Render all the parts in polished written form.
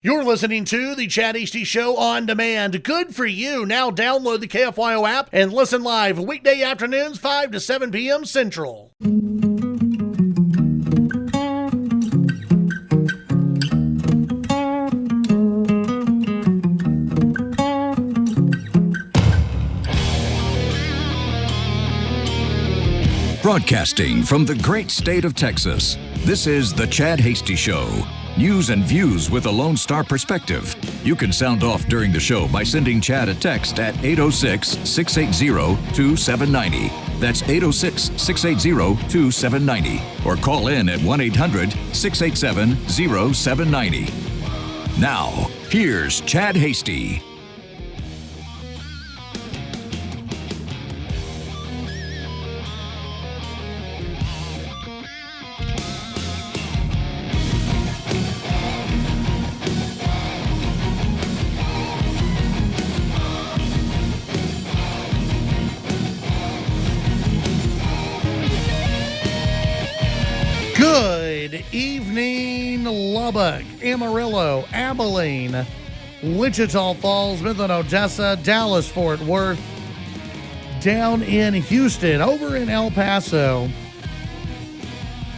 You're listening to the Chad Hasty Show on demand. Good for you. Now download the KFYO app and listen live weekday afternoons, 5 to 7 p.m. Central. Broadcasting from the great state of Texas, this is the Chad Hasty Show. News and views with a Lone Star perspective. You can sound off during the show by sending Chad a text at 806-680-2790. That's 806-680-2790. Or call in at 1-800-687-0790. Now, here's Chad Hasty. Good evening, Lubbock, Amarillo, Abilene, Wichita Falls, Midland, Odessa, Dallas, Fort Worth, down in Houston, over in El Paso,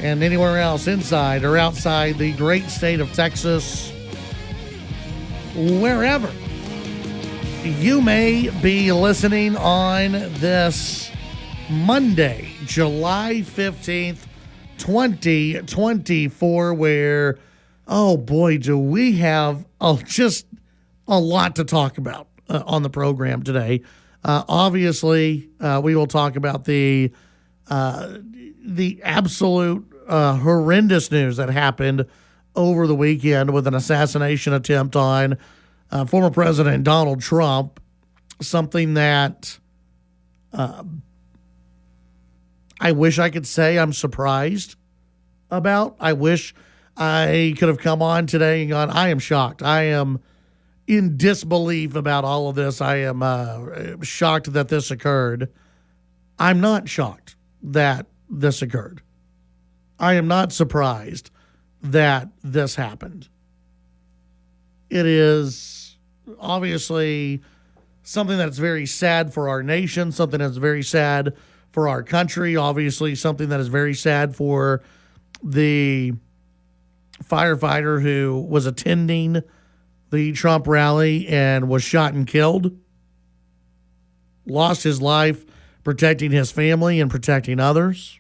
and anywhere else inside or outside the great state of Texas, wherever you may be listening on this Monday, July 15th, 2024, where, oh boy, do we have just a lot to talk about on the program today. Obviously, we will talk about the absolute horrendous news that happened over the weekend with an assassination attempt on former President Donald Trump, something that I wish I could say I'm surprised about. I wish I could have come on today and gone, I am shocked. I am in disbelief about all of this. I am shocked that this occurred. I'm not shocked that this occurred. I am not surprised that this happened. It is obviously something that's very sad for our nation, something that's very sad for our country, obviously something that is very sad for the firefighter who was attending the Trump rally and was shot and killed, lost his life protecting his family and protecting others.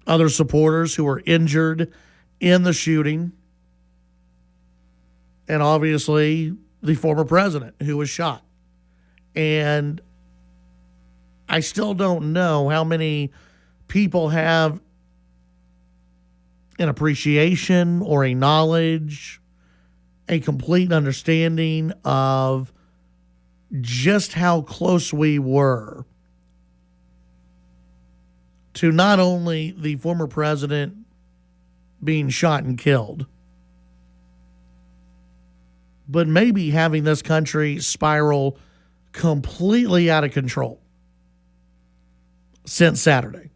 Other supporters who were injured in the shooting, and obviously the former president who was shot. And I still don't know how many people have an appreciation or a knowledge, a complete understanding of just how close we were to not only the former president being shot and killed, but maybe having this country spiral completely out of control since Saturday.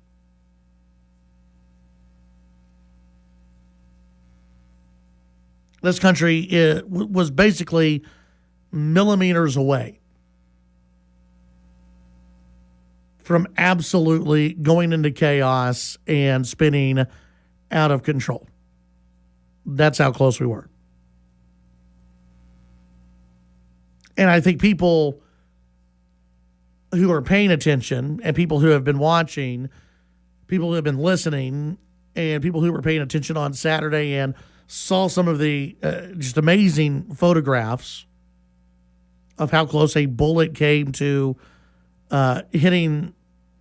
This country was basically millimeters away from absolutely going into chaos and spinning out of control. That's how close we were. And I think people who are paying attention and people who have been watching, people who have been listening, and people who were paying attention on Saturday and saw some of the just amazing photographs of how close a bullet came to hitting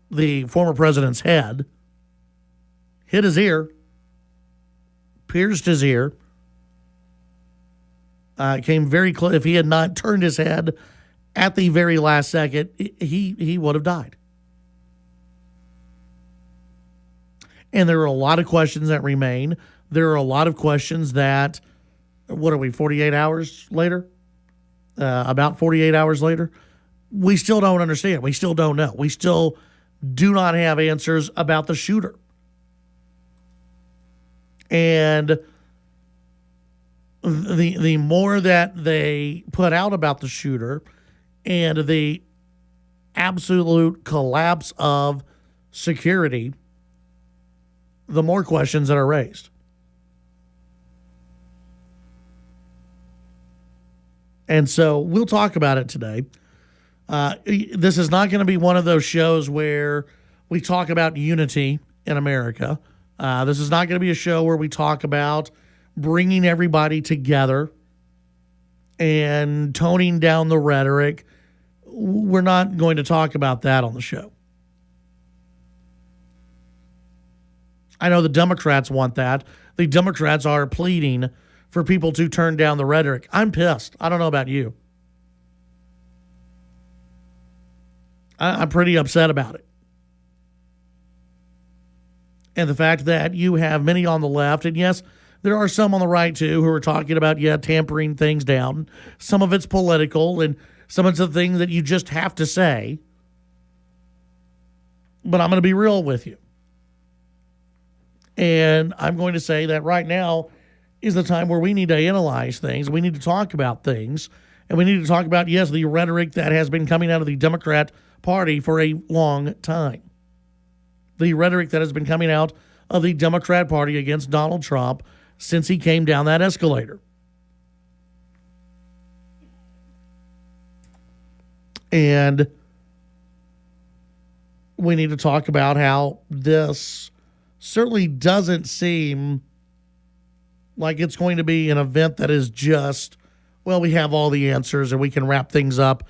the former president's head, hit his ear, pierced his ear, came very close. If he had not turned his head at the very last second, he would have died. And there are a lot of questions that remain. There are a lot of questions that, what are we, 48 hours later? About 48 hours later? We still don't understand. We still don't know. We still do not have answers about the shooter. And the more that they put out about the shooter and the absolute collapse of security, the more questions that are raised. And so we'll talk about it today. This is not going to be one of those shows where we talk about unity in America. This is not going to be a show where we talk about bringing everybody together and toning down the rhetoric. We're not going to talk about that on the show. I know the Democrats want that. The Democrats are pleading for people to turn down the rhetoric. I'm pissed. I don't know about you. I'm pretty upset about it. And the fact that you have many on the left, and yes, there are some on the right too, who are talking about, tampering things down. Some of it's political, and some of it's the things that you just have to say. But I'm going to be real with you. And I'm going to say that right now is the time where we need to analyze things. We need to talk about things. And we need to talk about, yes, the rhetoric that has been coming out of the Democrat Party for a long time. The rhetoric that has been coming out of the Democrat Party against Donald Trump since he came down that escalator. And we need to talk about how this certainly doesn't seem like it's going to be an event that is just, well, we have all the answers and we can wrap things up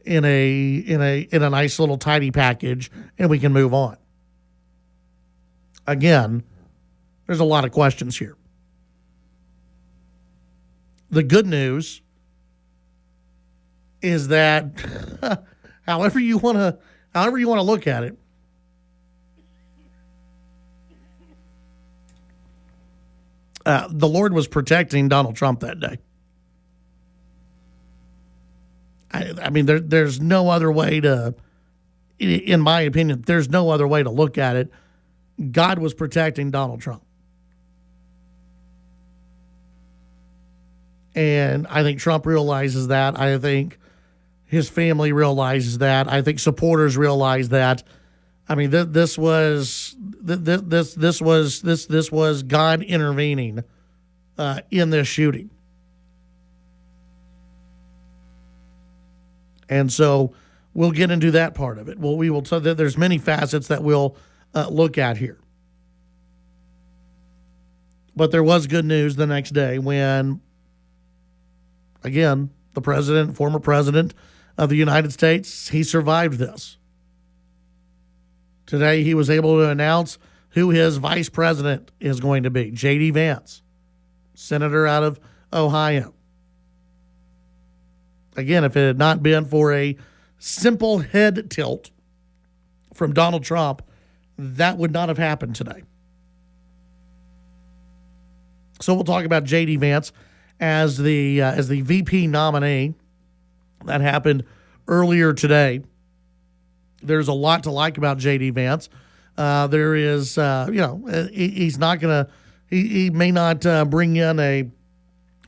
in a nice little tidy package and we can move on. Again, there's a lot of questions here. The good news is that however you want to look at it, the Lord was protecting Donald Trump that day. I mean, there's no other way to, in my opinion, there's no other way to look at it. God was protecting Donald Trump. And I think Trump realizes that. I think his family realizes that. I think supporters realize that. I mean, this was God intervening in this shooting. And so we'll get into that part of it. Well, we will. So there's many facets that we'll look at here. But there was good news the next day when, again, the president, former president of the United States, he survived this. Today, he was able to announce who his vice president is going to be, JD Vance, senator out of Ohio. Again, if it had not been for a simple head tilt from Donald Trump, that would not have happened today. So we'll talk about JD Vance as the VP nominee. That happened earlier today. There's a lot to like about JD Vance. There is, he's not going to, he may not bring in a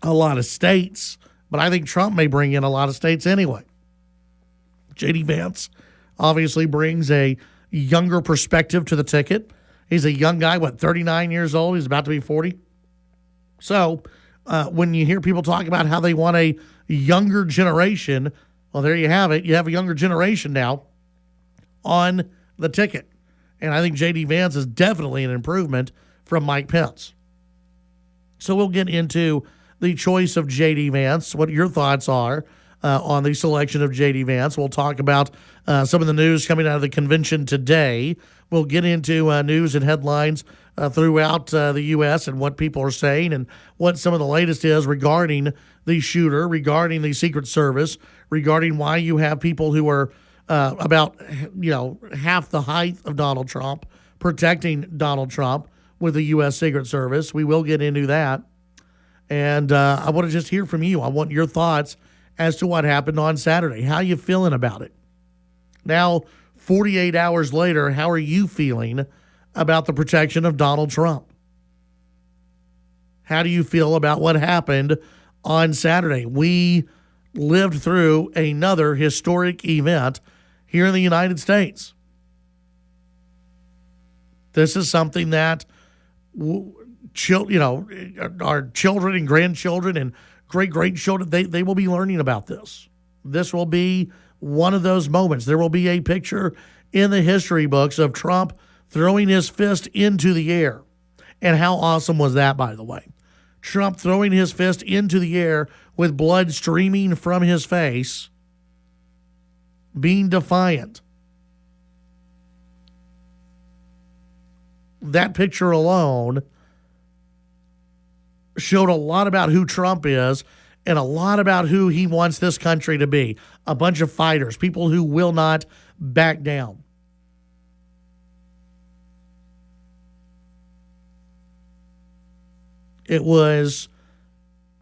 lot of states, but I think Trump may bring in a lot of states anyway. JD Vance obviously brings a younger perspective to the ticket. He's a young guy, 39 years old. He's about to be 40. So when you hear people talk about how they want a younger generation, well, there you have it. You have a younger generation now on the ticket. And I think J.D. Vance is definitely an improvement from Mike Pence. So we'll get into the choice of J.D. Vance, what your thoughts are on the selection of J.D. Vance. We'll talk about some of the news coming out of the convention today. We'll get into news and headlines throughout the U.S. and what people are saying and what some of the latest is regarding the shooter, regarding the Secret Service, regarding why you have people who are about half the height of Donald Trump protecting Donald Trump with the U.S. Secret Service. We will get into that. And I want to just hear from you. I want your thoughts as to what happened on Saturday. How are you feeling about it? Now, 48 hours later, how are you feeling about the protection of Donald Trump? How do you feel about what happened on Saturday? We lived through another historic event here in the United States. This is something that our children and grandchildren and great-grandchildren, they will be learning about this. This will be one of those moments. There will be a picture in the history books of Trump throwing his fist into the air. And how awesome was that, by the way? Trump throwing his fist into the air with blood streaming from his face, being defiant. That picture alone showed a lot about who Trump is and a lot about who he wants this country to be. A bunch of fighters, people who will not back down. It was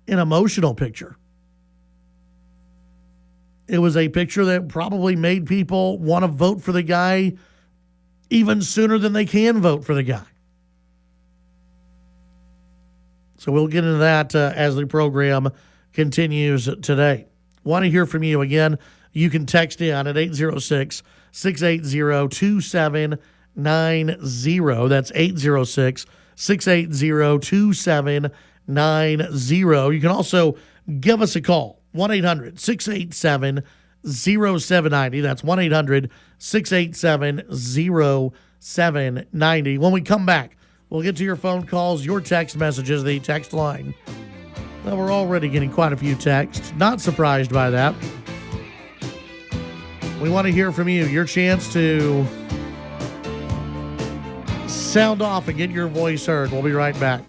an emotional picture. It was a picture that probably made people want to vote for the guy even sooner than they can vote for the guy. So we'll get into that as the program continues today. Want to hear from you again. You can text in at 806-680-2790. That's 806-680-2790. You can also give us a call, 1-800-687-0790. That's 1-800-687-0790. When we come back, we'll get to your phone calls, your text messages, the text line. Well, we're already getting quite a few texts. Not surprised by that. We want to hear from you. Your chance to sound off and get your voice heard. We'll be right back.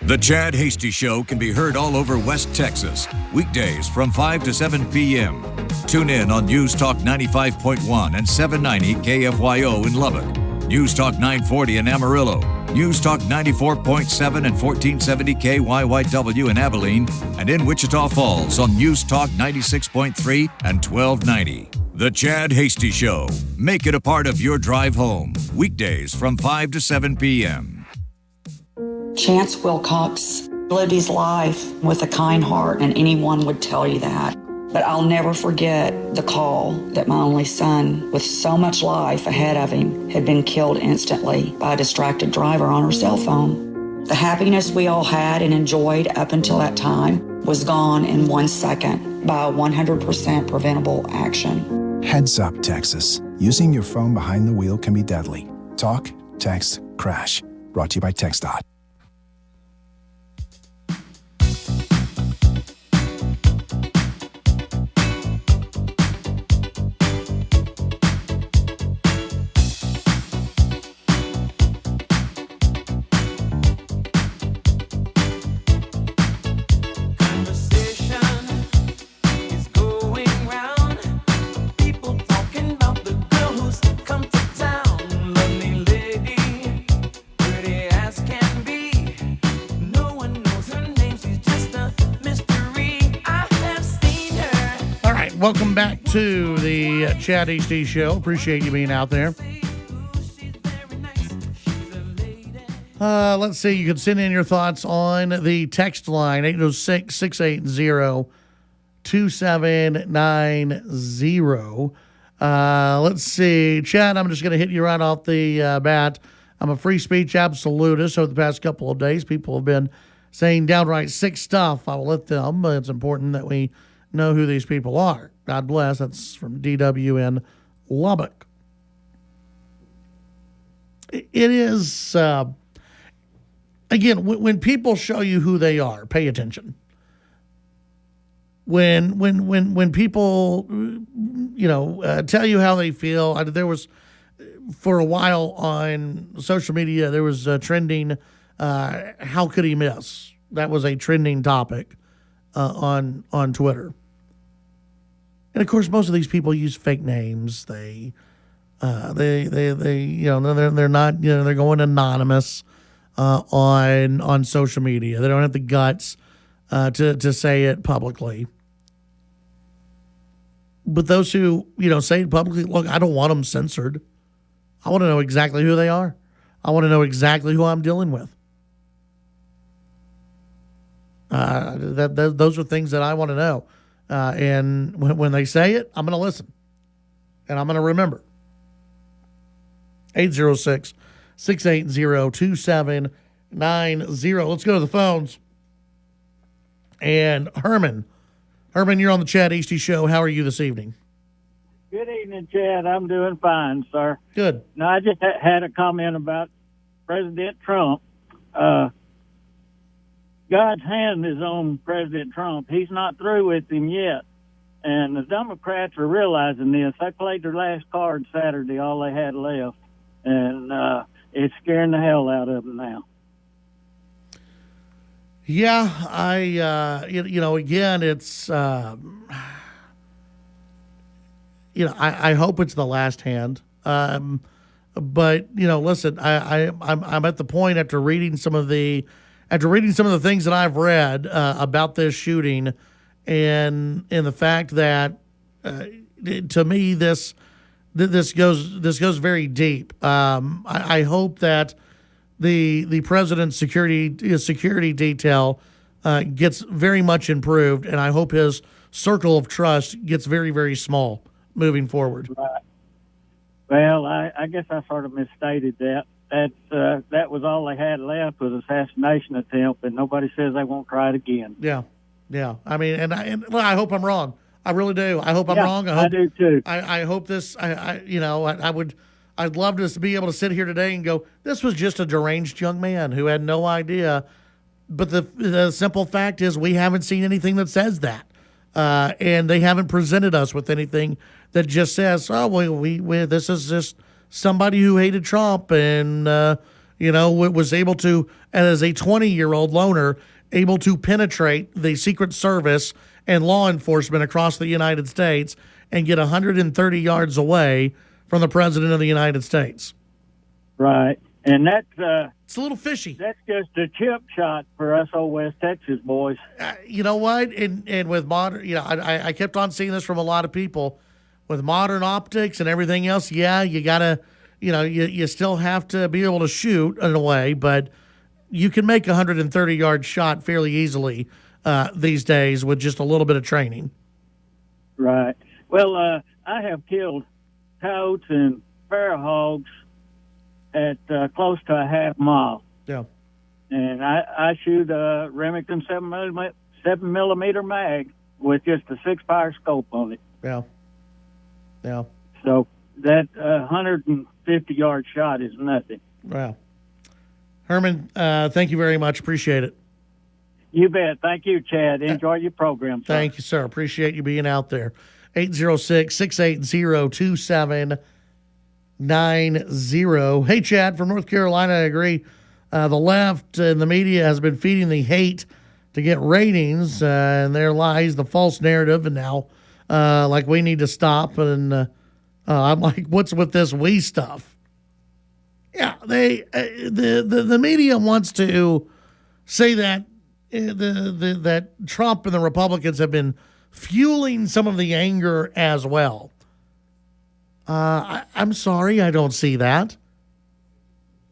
The Chad Hasty Show can be heard all over West Texas, weekdays from 5 to 7 p.m. Tune in on News Talk 95.1 and 790 KFYO in Lubbock, News Talk 940 in Amarillo, News Talk 94.7 and 1470 KYYW in Abilene, and in Wichita Falls on News Talk 96.3 and 1290. The Chad Hasty Show. Make it a part of your drive home, weekdays from 5 to 7 p.m. Chance Wilcox lived his life with a kind heart, and anyone would tell you that. But I'll never forget the call that my only son, with so much life ahead of him, had been killed instantly by a distracted driver on her cell phone. The happiness we all had and enjoyed up until that time was gone in 1 second by a 100% preventable action. Heads up, Texas. Using your phone behind the wheel can be deadly. Talk, text, crash. Brought to you by TxDOT. Welcome back to the Chad HD Show. Appreciate you being out there. Let's see. You can send in your thoughts on the text line, 806-680-2790. Let's see. Chad, I'm just going to hit you right off the bat. I'm a free speech absolutist. Over the past couple of days, people have been saying downright sick stuff. I will let them, but it's important that we know who these people are. God bless. That's from DW in Lubbock. It is, again, when people show you who they are, pay attention. When people, tell you how they feel. There was, for a while on social media, there was trending, how could he miss? That was a trending topic on Twitter. And of course, most of these people use fake names. They're not, they're going anonymous on social media. They don't have the guts to say it publicly. But those who, say it publicly, look, I don't want them censored. I want to know exactly who they are. I want to know exactly who I'm dealing with. Those are things that I want to know. And when they say it, I'm going to listen. And I'm going to remember. 806-680-2790. Let's go to the phones. And Herman, you're on the Chad Hasty Show. How are you this evening? Good evening, Chad. I'm doing fine, sir. Good. No, I just had a comment about President Trump. God's hand is on President Trump. He's not through with him yet. And the Democrats are realizing this. They played their last card Saturday, all they had left. And it's scaring the hell out of them now. Yeah, again, it's, I hope it's the last hand. But listen, I'm at the point after reading some of the things that I've read about this shooting, and the fact that to me this goes very deep. I hope that the president's security detail gets very much improved, and I hope his circle of trust gets very, very small moving forward. Right. Well, I guess I sort of misstated that. That was all they had left was assassination attempt, and nobody says they won't try it again. Yeah. I mean, and I hope I'm wrong. I really do. I hope I'm wrong. I do too. I hope this. I'd love to be able to sit here today and go, this was just a deranged young man who had no idea. But the simple fact is, we haven't seen anything that says that, and they haven't presented us with anything that just says, oh, we this is just somebody who hated Trump and was able to, as a 20-year-old loner, able to penetrate the Secret Service and law enforcement across the United States and get 130 yards away from the President of the United States. Right. And that's it's a little fishy. That's just a chip shot for us old West Texas boys. You know what? And with modern, I kept on seeing this from a lot of people. With modern optics and everything else, yeah, you gotta, you still have to be able to shoot in a way, but you can make a 130-yard shot fairly easily these days with just a little bit of training. Right. Well, I have killed coyotes and prairie hogs at close to a half mile. Yeah. And I shoot a Remington 7mm mag with just a 6-fire scope on it. Yeah. So that 150-yard shot is nothing. Wow. Herman, thank you very much. Appreciate it. You bet. Thank you, Chad. Enjoy your program, sir. Thank you, sir. Appreciate you being out there. 806-680-2790. Hey, Chad, from North Carolina, I agree. The left and the media has been feeding the hate to get ratings, and their lies, the false narrative, and now we need to stop. And I'm like, what's with this we stuff? Yeah, the media wants to say that that Trump and the Republicans have been fueling some of the anger as well. I'm sorry, I don't see that.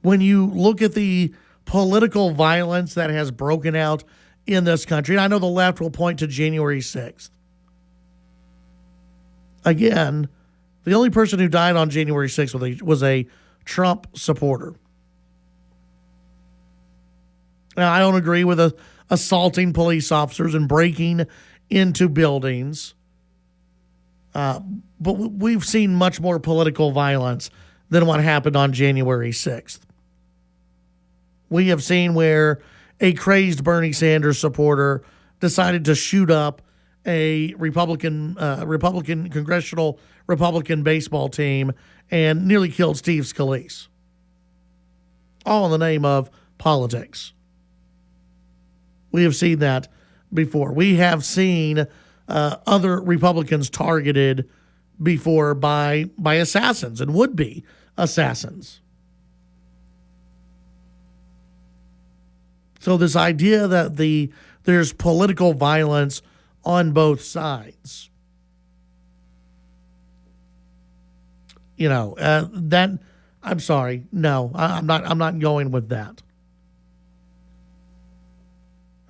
When you look at the political violence that has broken out in this country, and I know the left will point to January 6th. Again, the only person who died on January 6th was a Trump supporter. Now, I don't agree with assaulting police officers and breaking into buildings, but we've seen much more political violence than what happened on January 6th. We have seen where a crazed Bernie Sanders supporter decided to shoot up a Republican congressional Republican baseball team and nearly killed Steve Scalise, all in the name of politics. We have seen that before. We have seen other Republicans targeted before by assassins and would-be assassins. So this idea that the there's political violence on both sides. That I'm sorry. No, I'm not going with that.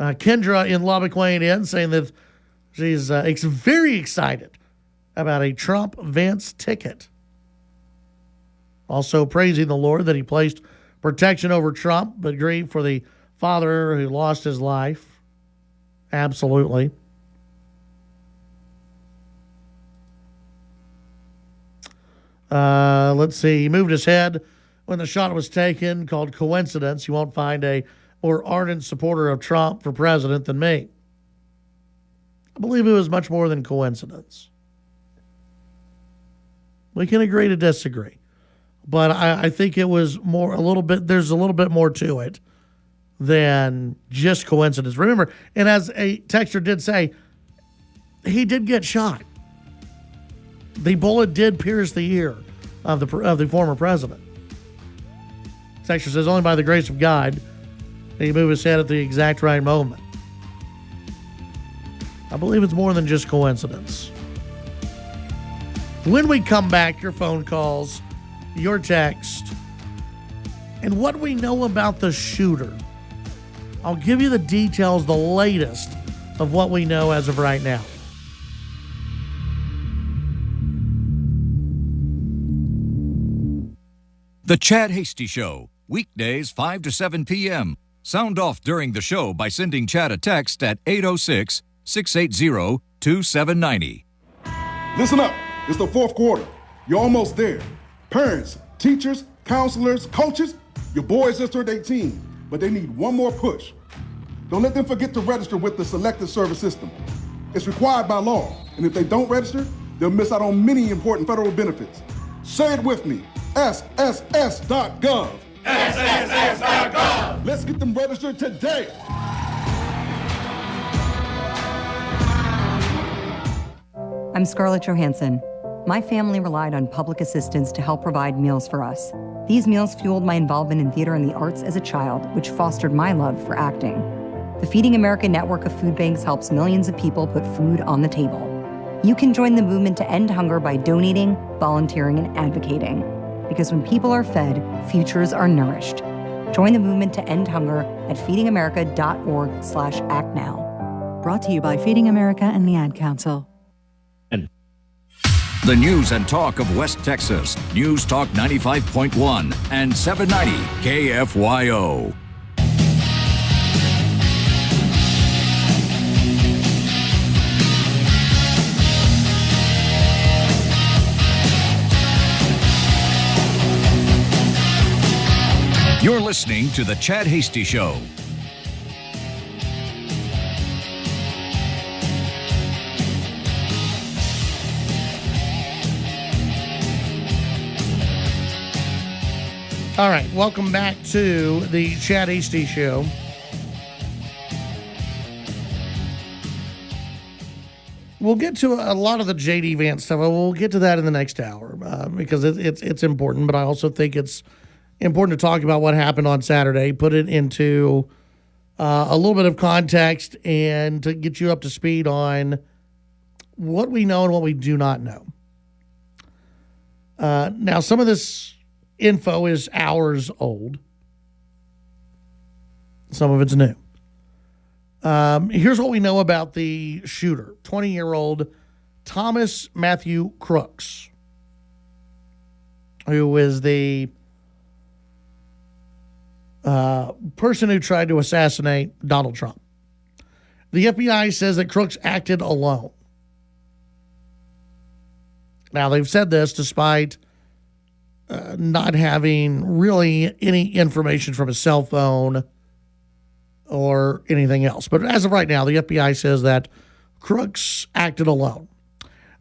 Kendra in Lubbock weighing in, saying that she's very excited about a Trump-Vance ticket. Also praising the Lord that he placed protection over Trump, but grieved for the father who lost his life. Absolutely. Let's see. He moved his head when the shot was taken, called coincidence. You won't find a more ardent supporter of Trump for president than me. I believe it was much more than coincidence. We can agree to disagree. But I think it was there's a little bit more to it than just coincidence. Remember, and as a texter did say, he did get shot. The bullet did pierce the ear of the former president. Texter says, only by the grace of God did he move his head at the exact right moment. I believe it's more than just coincidence. When we come back, your phone calls, your text, and what we know about the shooter. I'll give you the details, the latest of what we know as of right now. The Chad Hasty Show, weekdays 5 to 7 p.m. Sound off during the show by sending Chad a text at 806-680-2790. Listen up. It's the fourth quarter. You're almost there. Parents, teachers, counselors, coaches, your boys just turned 18, but they need one more push. Don't let them forget to register with the Selective Service System. It's required by law, and if they don't register, they'll miss out on many important federal benefits. Say it with me. SSS.gov. SSS.gov. Let's get them registered today. I'm Scarlett Johansson. My family relied on public assistance to help provide meals for us. These meals fueled my involvement in theater and the arts as a child, which fostered my love for acting. The Feeding America network of food banks helps millions of people put food on the table. You can join the movement to end hunger by donating, volunteering, and advocating. Because when people are fed, futures are nourished. Join the movement to end hunger at feedingamerica.org/actnow. Brought to you by Feeding America and the Ad Council. The news and talk of West Texas. News Talk 95.1 and 790 KFYO. You're listening to The Chad Hasty Show. All right, welcome back to the Chad Hasty Show. We'll get to a lot of the JD Vance stuff. We'll get to that in the next hour because it's important, but I also think it's important to talk about what happened on Saturday, put it into a little bit of context, and to get you up to speed on what we know and what we do not know. Now, some of this info is hours old. Some of it's new. Here's what we know about the shooter, 20-year-old Thomas Matthew Crooks, who is the person who tried to assassinate Donald Trump. The FBI says that Crooks acted alone. Now, they've said this despite not having really any information from his cell phone or anything else. But as of right now, the FBI says that Crooks acted alone.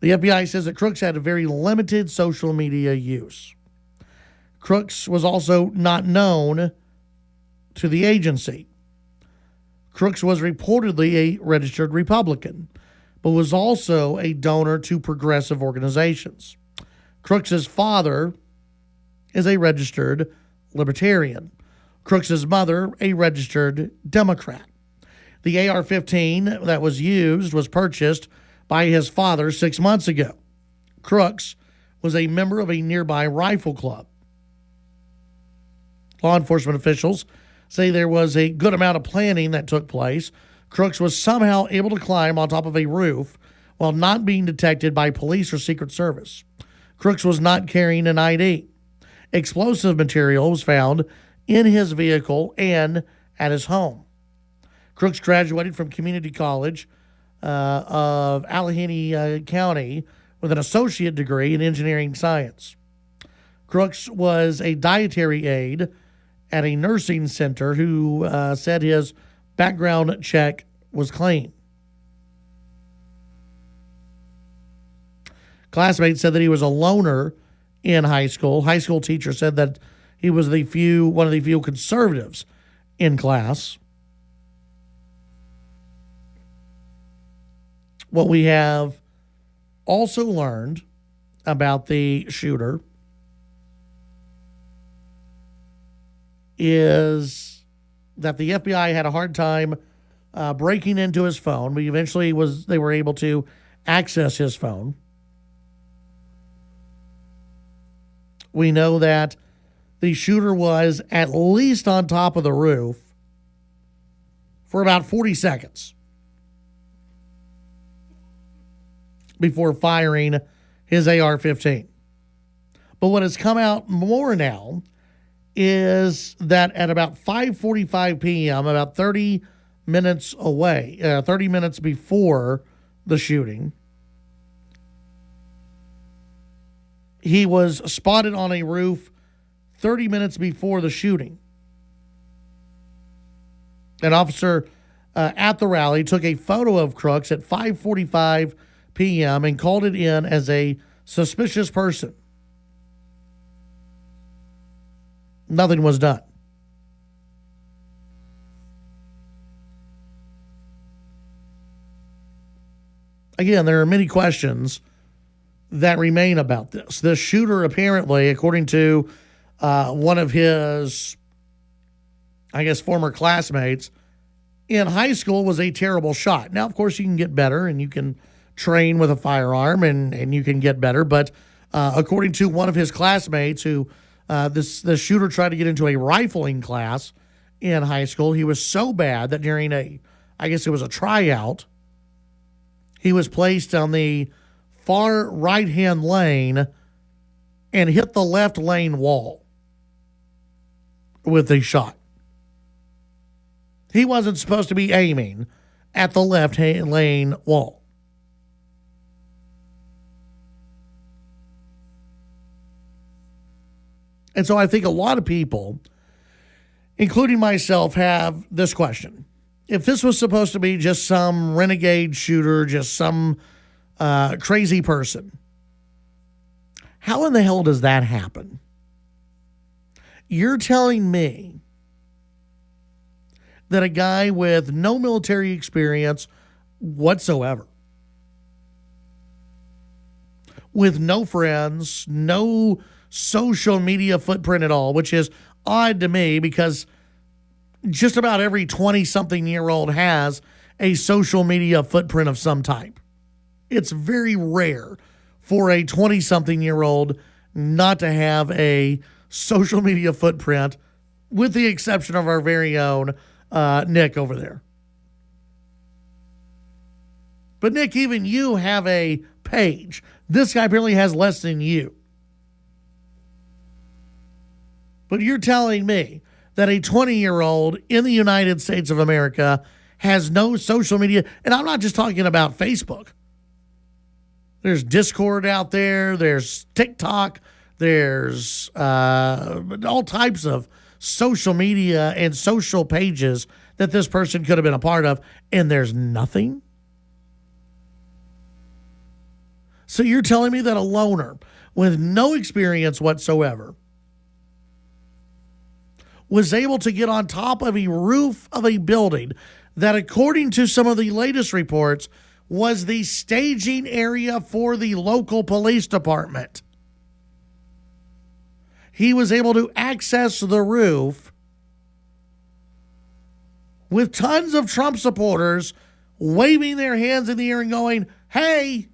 The FBI says that Crooks had a very limited social media use. Crooks was also not known to the agency. Crooks was reportedly a registered Republican, but was also a donor to progressive organizations. Crooks's father is a registered Libertarian. Crooks's mother, a registered Democrat. The AR-15 that was used was purchased by his father 6 months ago. Crooks was a member of a nearby rifle club. Law enforcement officials say there was a good amount of planning that took place. Crooks was somehow able to climb on top of a roof while not being detected by police or Secret Service. Crooks was not carrying an ID. Explosive material was found in his vehicle and at his home. Crooks graduated from Community College of Allegheny County with an associate degree in engineering science. Crooks was a dietary aide at a nursing center who said his background check was clean. Classmates said that he was a loner in high school. High school teacher said that he was one of the few conservatives in class. What we have also learned about the shooter is that the FBI had a hard time breaking into his phone, but eventually they were able to access his phone. We know that the shooter was at least on top of the roof for about 40 seconds before firing his AR-15. But what has come out more now is that at about 5:45 p.m., about 30 minutes before the shooting, he was spotted on a roof 30 minutes before the shooting. An officer at the rally took a photo of Crooks at 5:45 p.m. and called it in as a suspicious person. Nothing was done. Again, there are many questions that remain about this. The shooter apparently, according to one of his, former classmates in high school, was a terrible shot. Now, of course, you can get better and you can train with a firearm and you can get better. But according to one of his classmates who the shooter tried to get into a rifling class in high school, he was so bad that during it was a tryout, he was placed on the far right-hand lane and hit the left lane wall with a shot. He wasn't supposed to be aiming at the left lane wall. And so I think a lot of people, including myself, have this question. If this was supposed to be just some renegade shooter, just some crazy person, how in the hell does that happen? You're telling me that a guy with no military experience whatsoever, with no friends, no social media footprint at all, which is odd to me because just about every 20-something-year-old has a social media footprint of some type. It's very rare for a 20-something-year-old not to have a social media footprint, with the exception of our very own Nick over there. But Nick, even you have a page. This guy apparently has less than you. But you're telling me that a 20-year-old in the United States of America has no social media, and I'm not just talking about Facebook. There's Discord out there, there's TikTok, there's all types of social media and social pages that this person could have been a part of, and there's nothing? So you're telling me that a loner with no experience whatsoever was able to get on top of a roof of a building that, according to some of the latest reports, was the staging area for the local police department. He was able to access the roof with tons of Trump supporters waving their hands in the air and going, hey,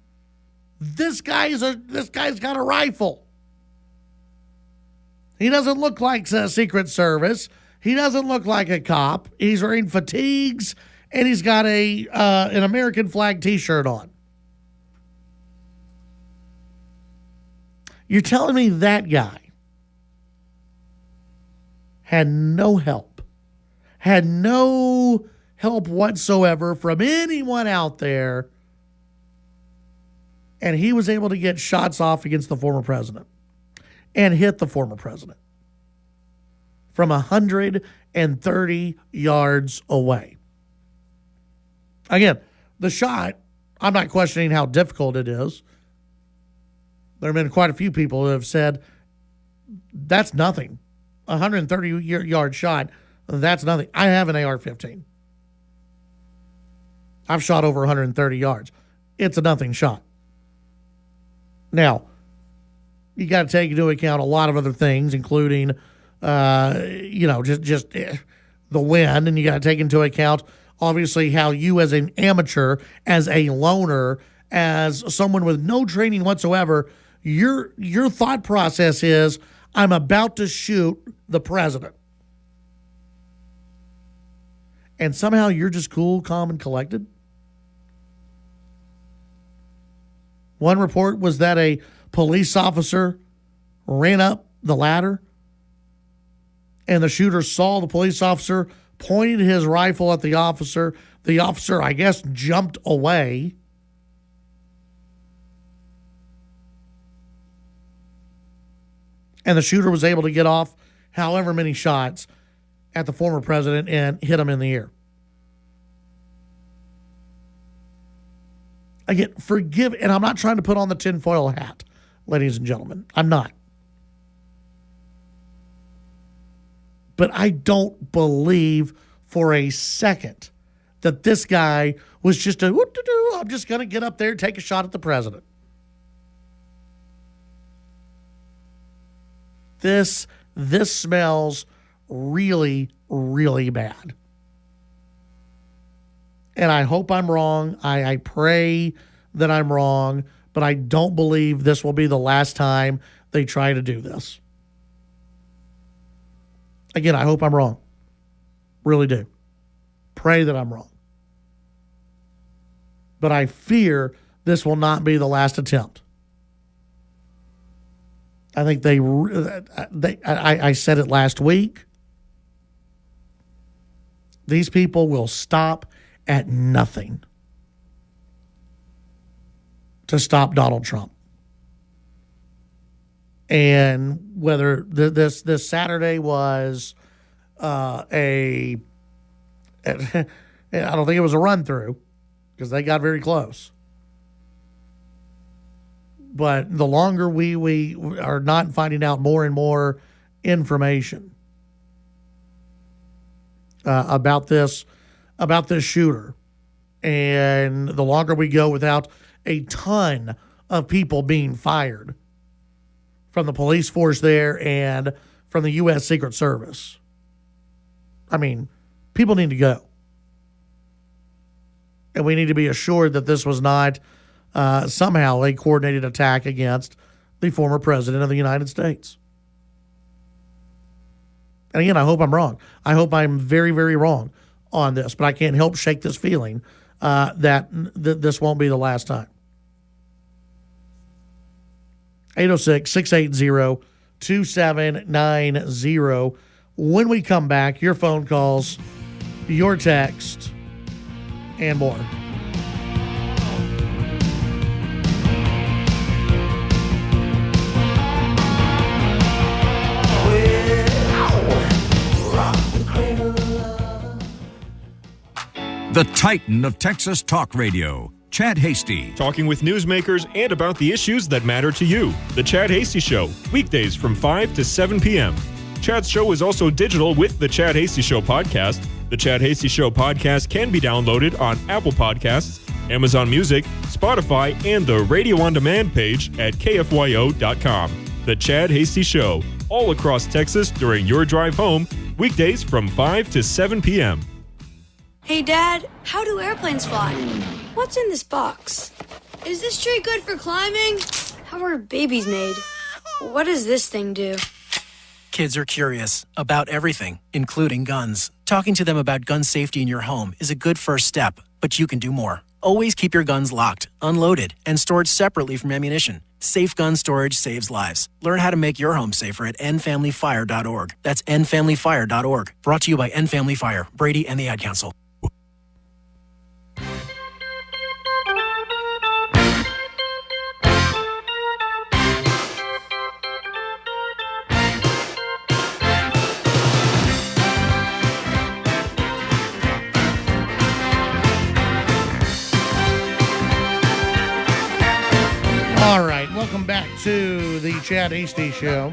this guy's got a rifle. He doesn't look like a Secret Service. He doesn't look like a cop. He's wearing fatigues, and he's got an American flag T-shirt on. You're telling me that guy had no help whatsoever from anyone out there, and he was able to get shots off against the former president and hit the former president from 130 yards away. Again, the shot, I'm not questioning how difficult it is. There have been quite a few people who have said, that's nothing. 130-yard shot, that's nothing. I have an AR-15. I've shot over 130 yards. It's a nothing shot. Now, you got to take into account a lot of other things, including, just the wind, and you got to take into account, obviously, how you as an amateur, as a loner, as someone with no training whatsoever, your thought process is, I'm about to shoot the president. And somehow you're just cool, calm, and collected. One report was that a police officer ran up the ladder and the shooter saw the police officer, pointed his rifle at the officer. The officer, I guess, jumped away. And the shooter was able to get off however many shots at the former president and hit him in the ear. Again, forgive, and I'm not trying to put on the tinfoil hat, ladies and gentlemen. I'm not. But I don't believe for a second that this guy was just I'm just going to get up there and take a shot at the president. This smells really, really bad. And I hope I'm wrong. I pray that I'm wrong, but I don't believe this will be the last time they try to do this. Again, I hope I'm wrong. Really do. Pray that I'm wrong. But I fear this will not be the last attempt. I think I said it last week. These people will stop at nothing to stop Donald Trump. And whether this Saturday was I don't think it was a run through because they got very close. But the longer we are not finding out more and more information about this shooter, and the longer we go without a ton of people being fired from the police force there and from the U.S. Secret Service. I mean, people need to go. And we need to be assured that this was not somehow a coordinated attack against the former president of the United States. And again, I hope I'm wrong. I hope I'm very, very wrong on this, but I can't help shake this feeling that this won't be the last time. 806-680-2790. When we come back, your phone calls, your text, and more. The Titan of Texas Talk Radio, Chad Hasty. Talking with newsmakers and about the issues that matter to you. The Chad Hasty Show, weekdays from 5 to 7 p.m. Chad's show is also digital with the Chad Hasty Show podcast. The Chad Hasty Show podcast can be downloaded on Apple Podcasts, Amazon Music, Spotify, and the Radio On Demand page at kfyo.com. The Chad Hasty Show, all across Texas during your drive home, weekdays from 5 to 7 p.m. Hey, Dad, how do airplanes fly? What's in this box? Is this tree good for climbing? How are babies made? What does this thing do? Kids are curious about everything, including guns. Talking to them about gun safety in your home is a good first step, but you can do more. Always keep your guns locked, unloaded, and stored separately from ammunition. Safe gun storage saves lives. Learn how to make your home safer at endfamilyfire.org. That's endfamilyfire.org. Brought to you by End Family Fire, Brady, and the Ad Council. All right, welcome back to the Chad Hasty Show.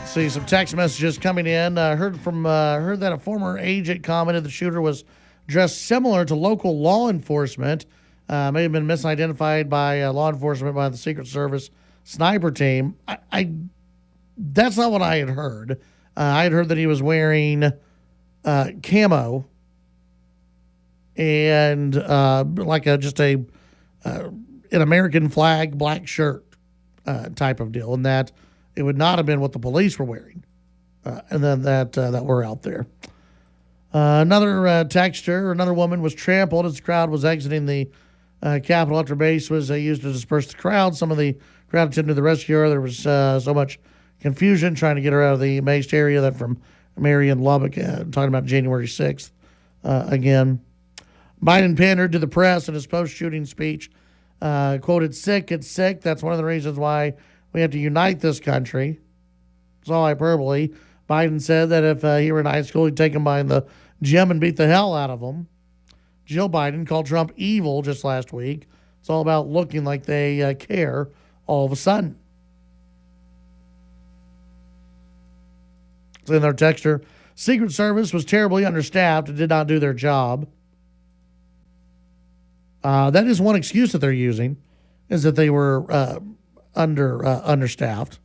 See some text messages coming in. Heard that a former agent commented the shooter was dressed similar to local law enforcement. May have been misidentified by law enforcement by the Secret Service sniper team. That's not what I had heard. I had heard that he was wearing camo and like an American flag black shirt type of deal, and that it would not have been what the police were wearing, and then that were out there. Another texter, another woman was trampled as the crowd was exiting the Capitol after base was used to disperse the crowd. Some of the crowd attended the rescue her. There was so much confusion trying to get her out of the maced area. That from Marion Lubbock, talking about January 6th again. Biden pandered to the press in his post-shooting speech, quoted, it's sick. That's one of the reasons why we have to unite this country. It's all hyperbole. Biden said that if he were in high school, he'd take him behind the gym and beat the hell out of him. Jill Biden called Trump evil just last week. It's all about looking like they care all of a sudden. So in their texter, Secret Service was terribly understaffed and did not do their job. That is one excuse that they're using, is that they were understaffed.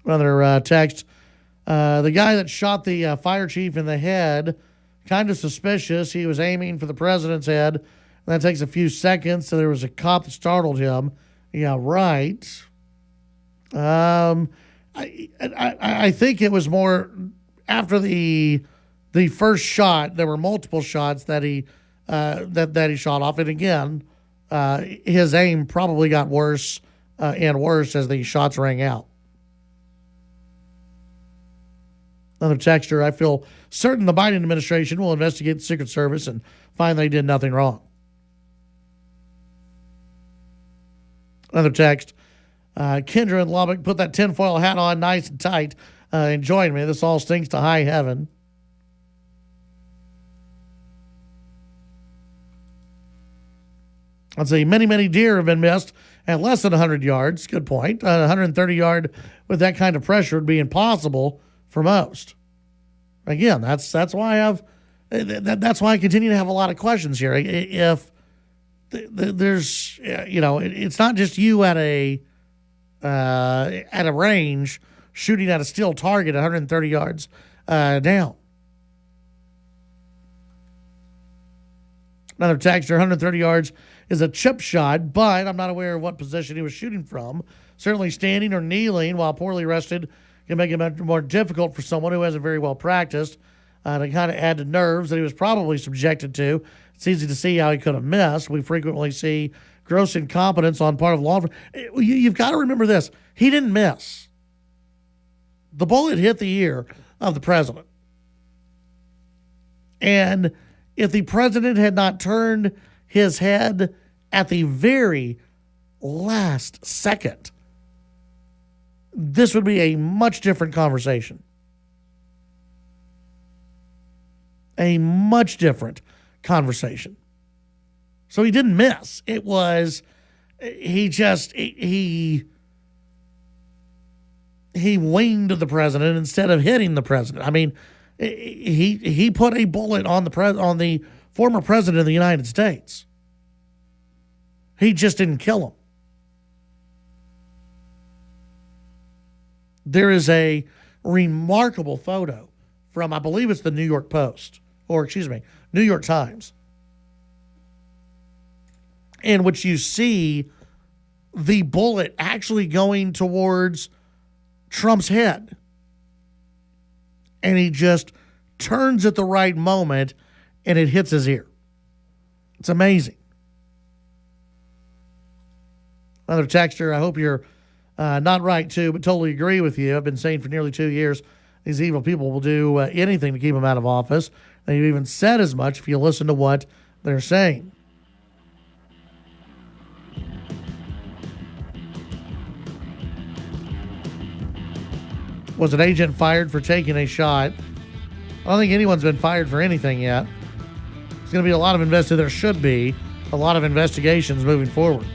Another text. The guy that shot the fire chief in the head, kind of suspicious. He was aiming for the president's head. And that takes a few seconds. So there was a cop that startled him. Yeah, right. I think it was more after the first shot. There were multiple shots that he that he shot off. And again, his aim probably got worse and worse as the shots rang out. Another texter, I feel certain the Biden administration will investigate the Secret Service and find they did nothing wrong. Another text, Kendra in Lubbock, put that tinfoil hat on nice and tight and join me. This all stinks to high heaven. Let's see, many deer have been missed at less than 100 yards. Good point. 130 yard with that kind of pressure would be impossible for most. Again, that's why that's why I continue to have a lot of questions here. If there's, it's not just you at a range shooting at a still target 130 yards down. Another texter, 130 yards is a chip shot, but I'm not aware of what position he was shooting from. Certainly standing or kneeling while poorly rested can make it much more difficult for someone who hasn't very well practiced to kind of add to nerves that he was probably subjected to. It's easy to see how he could have missed. We frequently see gross incompetence on part of law enforcement. You've got to remember this. He didn't miss. The bullet hit the ear of the president. And if the president had not turned his head at the very last second, this would be a much different conversation. A much different conversation. So he didn't miss. It was, he winged the president instead of hitting the president. I mean, he put a bullet on the former president of the United States. He just didn't kill him. There is a remarkable photo from, I believe it's the New York Post, or excuse me, New York Times, in which you see the bullet actually going towards Trump's head. And he just turns at the right moment and it hits his ear. It's amazing. Another texter, I hope you're not right too, but totally agree with you. I've been saying for nearly 2 years, these evil people will do anything to keep him out of office. They've even said as much if you listen to what they're saying. Was an agent fired for taking a shot? I don't think anyone's been fired for anything yet. There's going to be a lot of there should be a lot of investigations moving forward.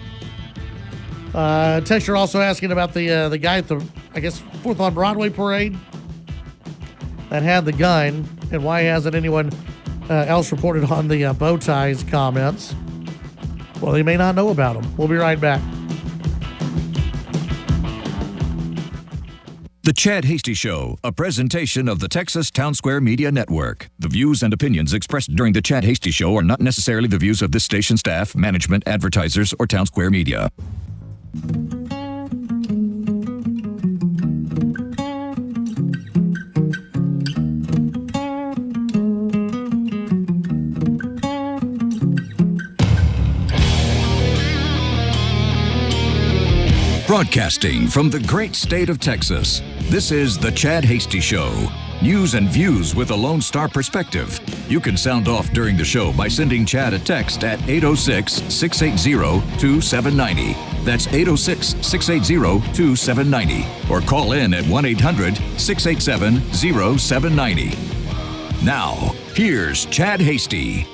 Texture also asking about the guy at the, I guess, 4th on Broadway parade that had the gun, and why hasn't anyone else reported on the bow ties comments? Well, they may not know about them. We'll be right back. The Chad Hasty Show, a presentation of the Texas Town Square Media Network. The views and opinions expressed during the Chad Hasty Show are not necessarily the views of this station staff, management, advertisers, or Town Square Media. Broadcasting from the great state of Texas, this is The Chad Hasty Show. News and views with a Lone Star perspective. You can sound off during the show by sending Chad a text at 806-680-2790. That's 806-680-2790. Or call in at 1-800-687-0790. Now, here's Chad Hasty.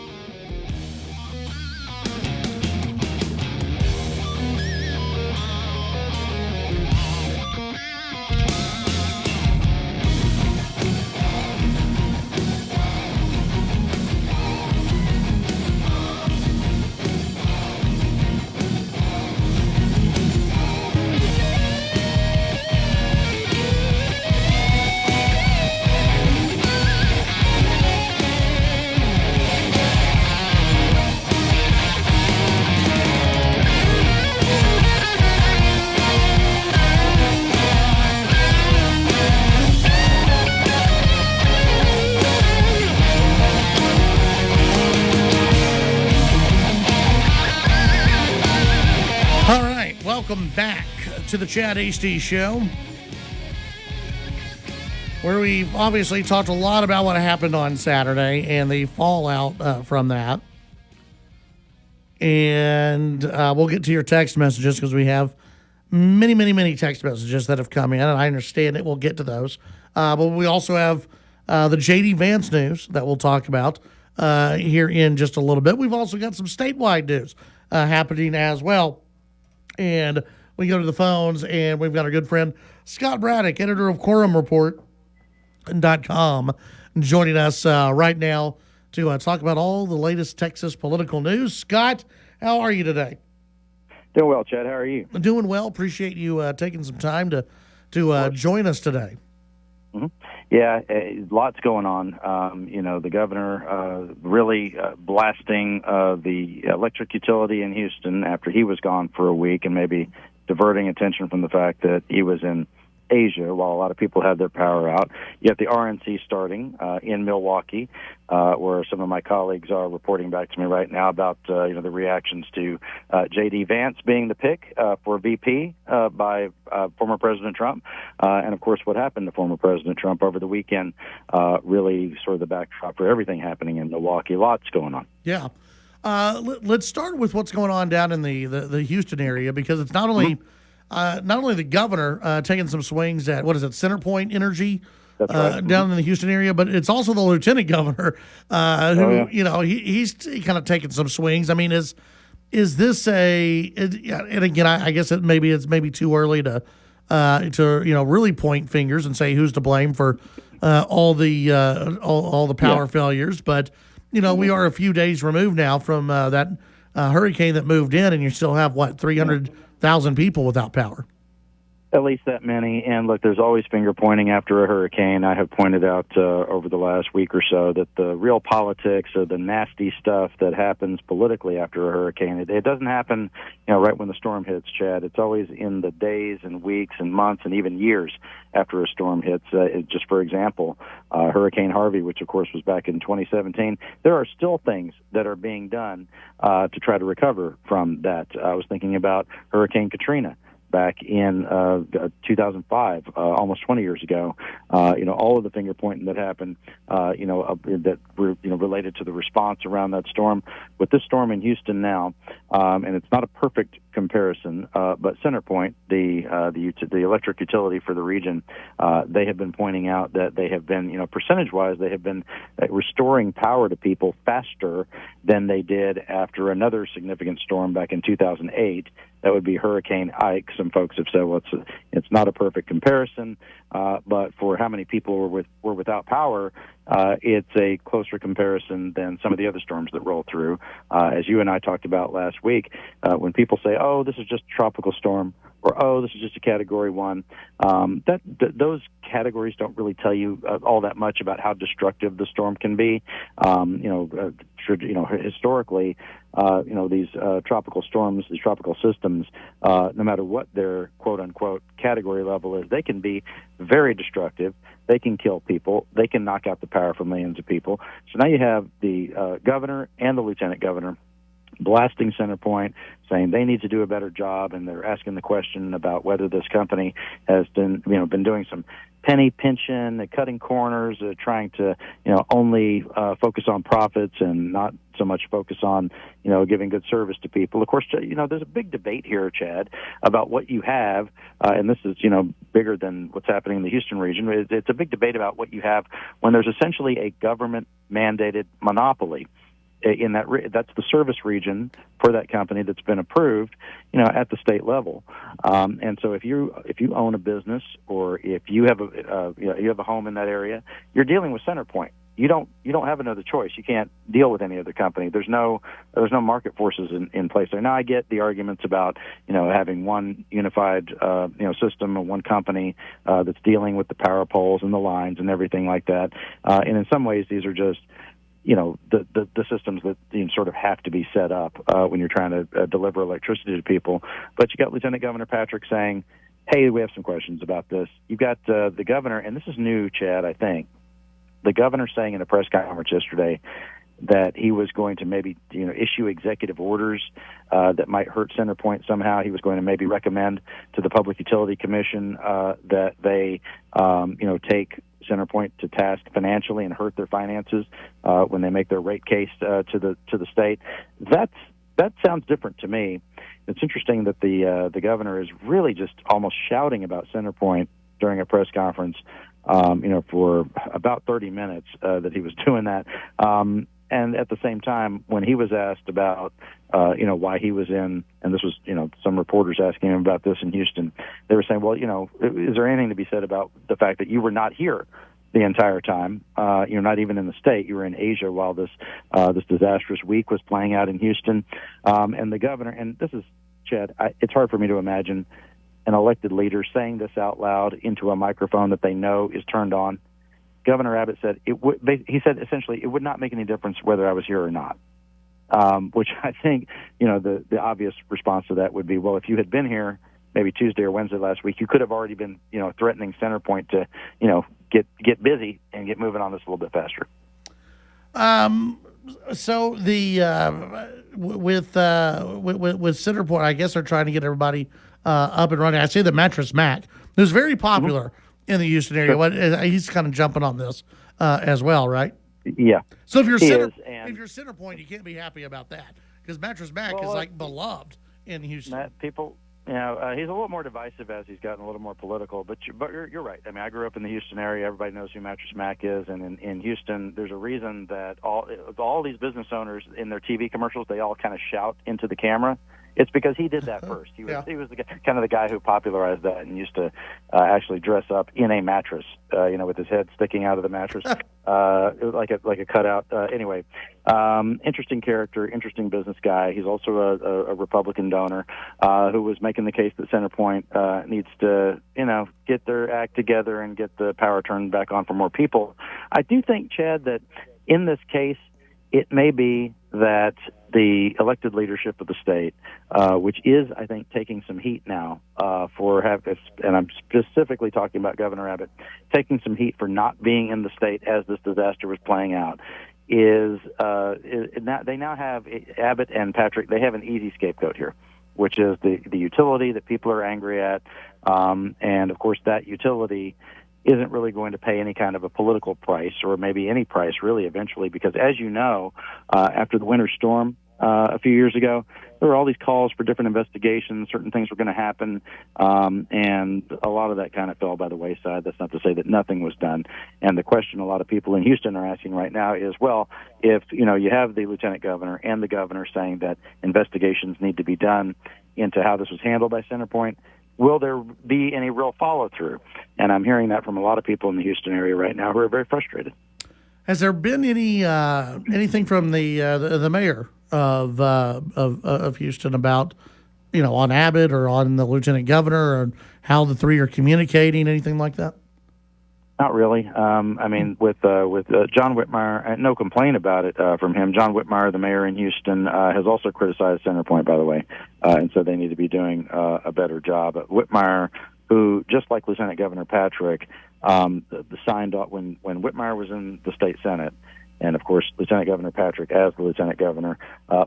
Welcome back to the Chad Hasty Show, where we've obviously talked a lot about what happened on Saturday and the fallout from that. And we'll get to your text messages because we have many text messages that have come in, and I understand it. We'll get to those. But we also have the JD Vance news that we'll talk about here in just a little bit. We've also got some statewide news happening as well. And we go to the phones, and we've got our good friend Scott Braddock, editor of QuorumReport.com, joining us right now to talk about all the latest Texas political news. Scott, how are you today? Doing well, Chad. How are you? Doing well. Appreciate you taking some time to join us today. Mm-hmm. Yeah, lots going on. The governor really blasting the electric utility in Houston after he was gone for a week, and maybe diverting attention from the fact that he was in Asia while a lot of people had their power out. You have the RNC starting in Milwaukee, where some of my colleagues are reporting back to me right now about the reactions to JD Vance being the pick for VP by former President Trump, and of course what happened to former President Trump over the weekend. Really sort of the backdrop for everything happening in Milwaukee. Lots going on. Yeah. Let's start with what's going on down in the Houston area, because it's not only the governor taking some swings at, CenterPoint Energy down in the Houston area, but it's also the lieutenant governor who, he's kind of taking some swings. I mean, is this and again, I guess it's maybe too early to really point fingers and say who's to blame for all the power failures, but we are a few days removed now from that hurricane that moved in, and you still have 300,000 people without power. At least that many. And look, there's always finger pointing after a hurricane. I have pointed out over the last week or so that the real politics or the nasty stuff that happens politically after a hurricane, it doesn't happen, right when the storm hits, Chad. It's always in the days and weeks and months and even years after a storm hits. Just for example, Hurricane Harvey, which of course was back in 2017, there are still things that are being done to try to recover from that. I was thinking about Hurricane Katrina back in 2005, almost 20 years ago. All of the finger pointing that happened, that were related to the response around that storm. With this storm in Houston now, and it's not a perfect comparison, but CenterPoint, the electric utility for the region, they have been pointing out that they have been, percentage-wise, they have been restoring power to people faster than they did after another significant storm back in 2008. That would be Hurricane Ike. Some folks have said, well, it's not a perfect comparison, but for how many people were without power, it's a closer comparison than some of the other storms that roll through. As you and I talked about last week, when people say, oh, this is just a tropical storm, or, oh, this is just a Category 1, those categories don't really tell you all that much about how destructive the storm can be. Historically, these tropical storms, these tropical systems, no matter what their quote-unquote category level is, they can be very destructive. They can kill people. They can knock out the power for millions of people. So now you have the governor and the lieutenant governor blasting CenterPoint, saying they need to do a better job, and they're asking the question about whether this company has been doing some penny pinching, cutting corners, trying to only focus on profits and not so much focus on giving good service to people. Of course, there's a big debate here, Chad, about what you have, and this is bigger than what's happening in the Houston region. It's a big debate about what you have when there's essentially a government mandated monopoly in that's the service region for that company that's been approved, at the state level. And so if you own a business, or if you have a home in that area, you're dealing with CenterPoint. You don't have another choice. You can't deal with any other company. There's no market forces in place there. Now I get the arguments about having one unified system and one company that's dealing with the power poles and the lines and everything like that. And in some ways these are just the systems that sort of have to be set up when you're trying to deliver electricity to people. But you got Lieutenant Governor Patrick saying, hey, we have some questions about this. You've got the governor, and this is new, Chad, I think. The governor saying in a press conference yesterday that he was going to maybe issue executive orders that might hurt CenterPoint somehow. He was going to maybe recommend to the Public Utility Commission that they take CenterPoint to task financially and hurt their finances when they make their rate case to the state. That sounds different to me. It's interesting that the governor is really just almost shouting about CenterPoint during a press conference, for about 30 minutes that he was doing that. And at the same time, when he was asked about, why he was in, and this was, some reporters asking him about this in Houston, they were saying, well, is there anything to be said about the fact that you were not here the entire time? You're not even in the state. You were in Asia while this disastrous week was playing out in Houston. And the governor, and this is, Chad, it's hard for me to imagine an elected leader saying this out loud into a microphone that they know is turned on. Governor Abbott said he said essentially it would not make any difference whether I was here or not, which I think, the obvious response to that would be, well, if you had been here maybe Tuesday or Wednesday last week, you could have already been, threatening CenterPoint to, get busy and get moving on this a little bit faster. So with CenterPoint, I guess they're trying to get everybody up and running. I see the Mattress Mac, who's very popular in the Houston area. What, he's kind of jumping on this as well, right? Yeah. So if you're CenterPoint, you can't be happy about that, because Mattress Mac is like beloved in Houston. People, he's a little more divisive as he's gotten a little more political. But you're right. I mean, I grew up in the Houston area. Everybody knows who Mattress Mac is, and in Houston, there's a reason that all these business owners in their TV commercials, they all kind of shout into the camera. It's because he did that first. He was kind of the guy who popularized that and used to actually dress up in a mattress, with his head sticking out of the mattress, like a cutout. Anyway, interesting character, interesting business guy. He's also a Republican donor who was making the case that Centerpoint needs to, get their act together and get the power turned back on for more people. I do think, Chad, that in this case, it may be that the elected leadership of the state, which is, I think, taking some heat now and I'm specifically talking about Governor Abbott, taking some heat for not being in the state as this disaster was playing out, is they now have Abbott and Patrick. They have an easy scapegoat here, which is the utility that people are angry at, and of course that utility isn't really going to pay any kind of a political price, or maybe any price really eventually, because as you know, after the winter storm a few years ago, there were all these calls for different investigations, certain things were going to happen, and a lot of that kind of fell by the wayside. That's not to say that nothing was done. And the question a lot of people in Houston are asking right now is, well, if you have the lieutenant governor and the governor saying that investigations need to be done into how this was handled by Centerpoint, will there be any real follow-through? And I'm hearing that from a lot of people in the Houston area right now who are very frustrated. Has there been anything from the mayor of Houston about, on Abbott or on the lieutenant governor, or how the three are communicating, anything like that? Not really. With John Whitmire, no complaint about it from him. John Whitmire, the mayor in Houston, has also criticized Centerpoint, by the way, and so they need to be doing a better job. Whitmire, who, just like Lieutenant Governor Patrick, signed off when Whitmire was in the state Senate, and of course Lieutenant Governor Patrick as the lieutenant governor,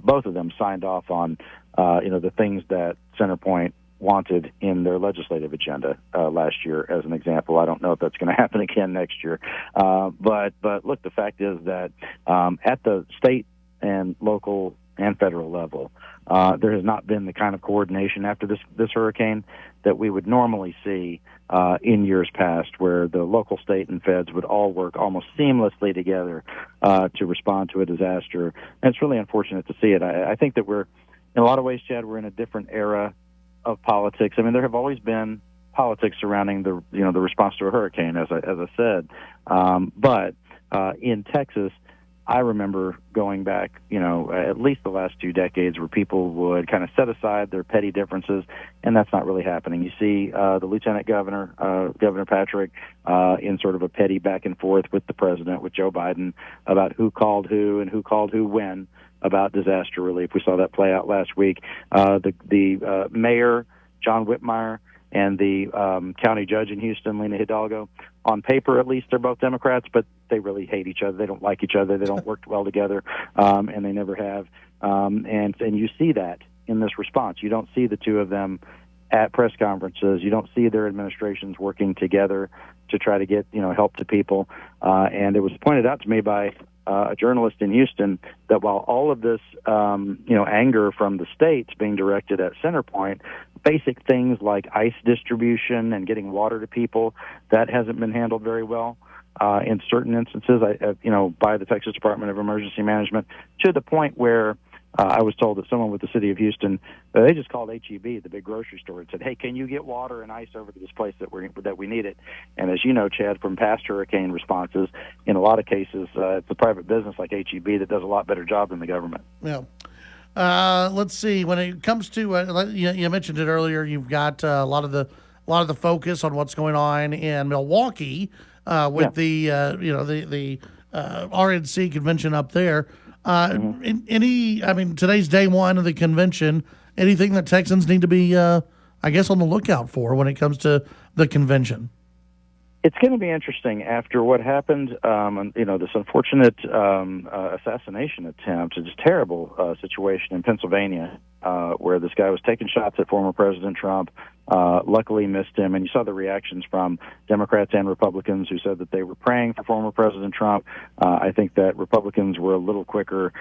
both of them signed off on the things that Centerpoint wanted in their legislative agenda last year, as an example. I don't know if that's going to happen again next year. But look, the fact is that at the state and local and federal level, there has not been the kind of coordination after this hurricane that we would normally see in years past, where the local, state, and feds would all work almost seamlessly together to respond to a disaster. And it's really unfortunate to see it. I think that we're, in a lot of ways, Chad, we're in a different era of politics. There have always been politics surrounding the response to a hurricane, as I said. But in Texas, I remember going back, at least the last 2 decades, where people would kind of set aside their petty differences, and that's not really happening. You see the lieutenant governor, Governor Patrick, in sort of a petty back and forth with the president, with Joe Biden, about who called who and who called who when about disaster relief. We saw that play out last week. The mayor, John Whitmire, and the county judge in Houston, Lena Hidalgo, on paper at least, they're both Democrats, but they really hate each other. They don't like each other. They don't work well together, and they never have. And you see that in this response. You don't see the two of them at press conferences. You don't see their administrations working together to try to get help to people. And it was pointed out to me by a journalist in Houston that while all of this anger from the states being directed at Centerpoint, basic things like ice distribution and getting water to people, that hasn't been handled very well in certain instances, by the Texas Department of Emergency Management, to the point where I was told that someone with the city of Houston, they just called HEB, the big grocery store, and said, "Hey, can you get water and ice over to this place that we need it?" And as you know, Chad, from past hurricane responses, in a lot of cases, it's a private business like HEB that does a lot better job than the government. Yeah. Let's see. When it comes to, you mentioned it earlier, you've got a lot of the focus on what's going on in Milwaukee with the RNC convention up there. Today's day one of the convention. Anything that Texans need to be, on the lookout for when it comes to the convention? It's going to be interesting after what happened, this unfortunate assassination attempt. It's a terrible situation in Pennsylvania where this guy was taking shots at former President Trump, luckily missed him. And you saw the reactions from Democrats and Republicans who said that they were praying for former President Trump. I think that Republicans were a little quicker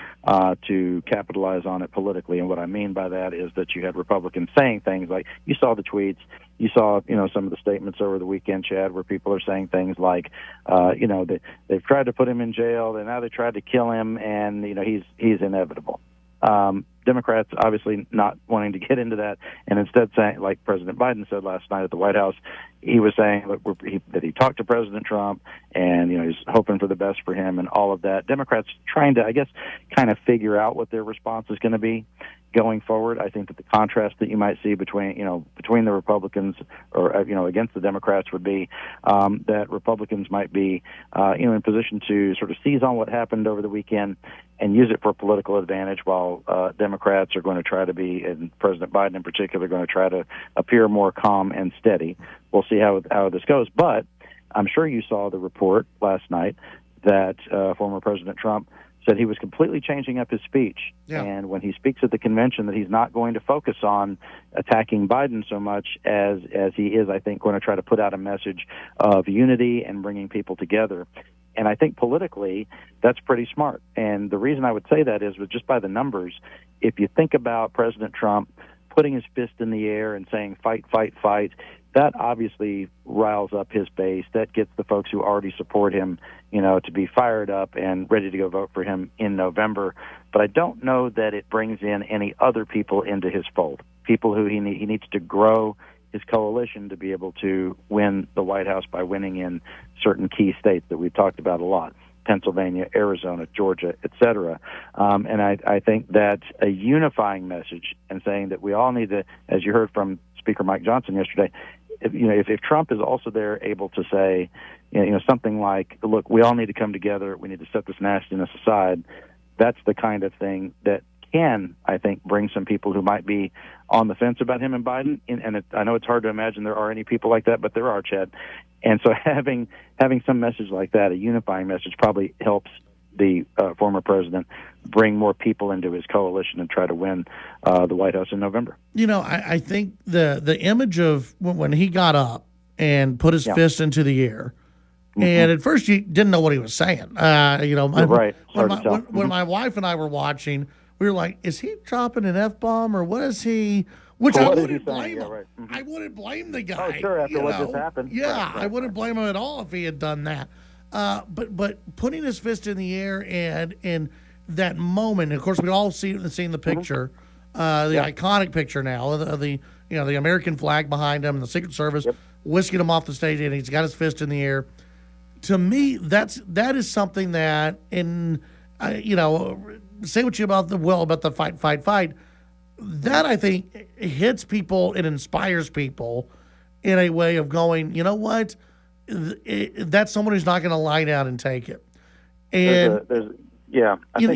to capitalize on it politically. And what I mean by that is that you had Republicans saying things like, you saw the tweets, you saw, some of the statements over the weekend, Chad, where people are saying things like, they've tried to put him in jail, and now they tried to kill him, and, he's inevitable. Democrats obviously not wanting to get into that, and instead saying, like President Biden said last night at the White House, he was saying that he talked to President Trump, and he's hoping for the best for him, and all of that. Democrats trying to, I guess, kind of figure out what their response is going to be going forward. I think that the contrast that you might see between the Republicans or against the Democrats would be that Republicans might be in position to sort of seize on what happened over the weekend and use it for political advantage, while Democrats are going to try to be, and President Biden in particular, going to try to appear more calm and steady. We'll see how this goes. But I'm sure you saw the report last night that former President Trump said he was completely changing up his speech. Yeah. And when he speaks at the convention, that he's not going to focus on attacking Biden so much as he is, I think, going to try to put out a message of unity and bringing people together. And I think politically, that's pretty smart. And the reason I would say that is just by the numbers. If you think about President Trump putting his fist in the air and saying, fight, fight, fight, that obviously riles up his base. That gets the folks who already support him, to be fired up and ready to go vote for him in November. But I don't know that it brings in any other people into his fold, people who he needs to grow his coalition to be able to win the White House by winning in certain key states that we've talked about a lot: Pennsylvania, Arizona, Georgia, et cetera. And I think that a unifying message and saying that we all need to, as you heard from Speaker Mike Johnson yesterday, if Trump is also there able to say, something like, look, we all need to come together, we need to set this nastiness aside, that's the kind of thing that can, I think, bring some people who might be on the fence about him and Biden. I know it's hard to imagine there are any people like that, but there are, Chad. And so having some message like that, a unifying message, probably helps the former president bring more people into his coalition and try to win the White House in November. I think the image of when he got up and put his fist into the air, and at first you didn't know what he was saying. Right. When my wife and I were watching, we were like, is he dropping an F-bomb or what is he? Which I wouldn't blame him. Right. Mm-hmm. I wouldn't blame the guy. Oh, sure, after what just happened. Yeah, right, I wouldn't blame him at all if he had done that. But putting his fist in the air and in that moment, of course, we all seen the picture, the iconic picture now of the American flag behind him and the Secret Service whisking him off the stage, and he's got his fist in the air. To me, that is something that, say what you about the fight. That, I think, hits people and inspires people in a way of going, you know what? That's someone who's not going to lie down and take it. And I think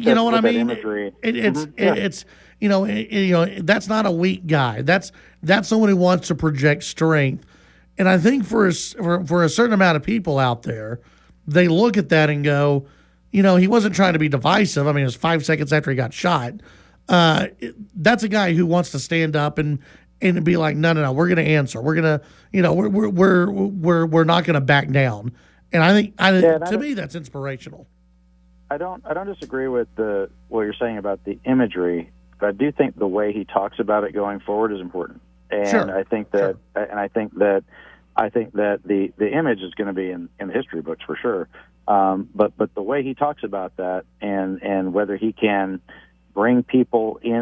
you know what I mean. Imagery. It's that's not a weak guy. That's someone who wants to project strength. And I think for a certain amount of people out there, they look at that and go, he wasn't trying to be divisive. I mean, it was 5 seconds after he got shot. That's a guy who wants to stand up and be like, no, we're going to answer. We're going to, we're not going to back down. And I think, to me, that's inspirational. I don't disagree with what you're saying about the imagery, but I do think the way he talks about it going forward is important. And sure. I think that the image is going to be in the history books for sure. But the way he talks about that and whether he can bring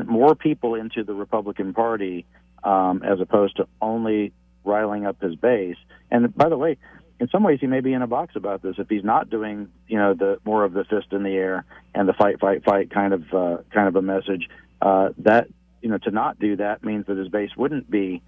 more people into the Republican Party, as opposed to only riling up his base. And by the way, in some ways he may be in a box about this if he's not doing, the more of the fist in the air and the fight kind of a message. That to not do that means that his base wouldn't be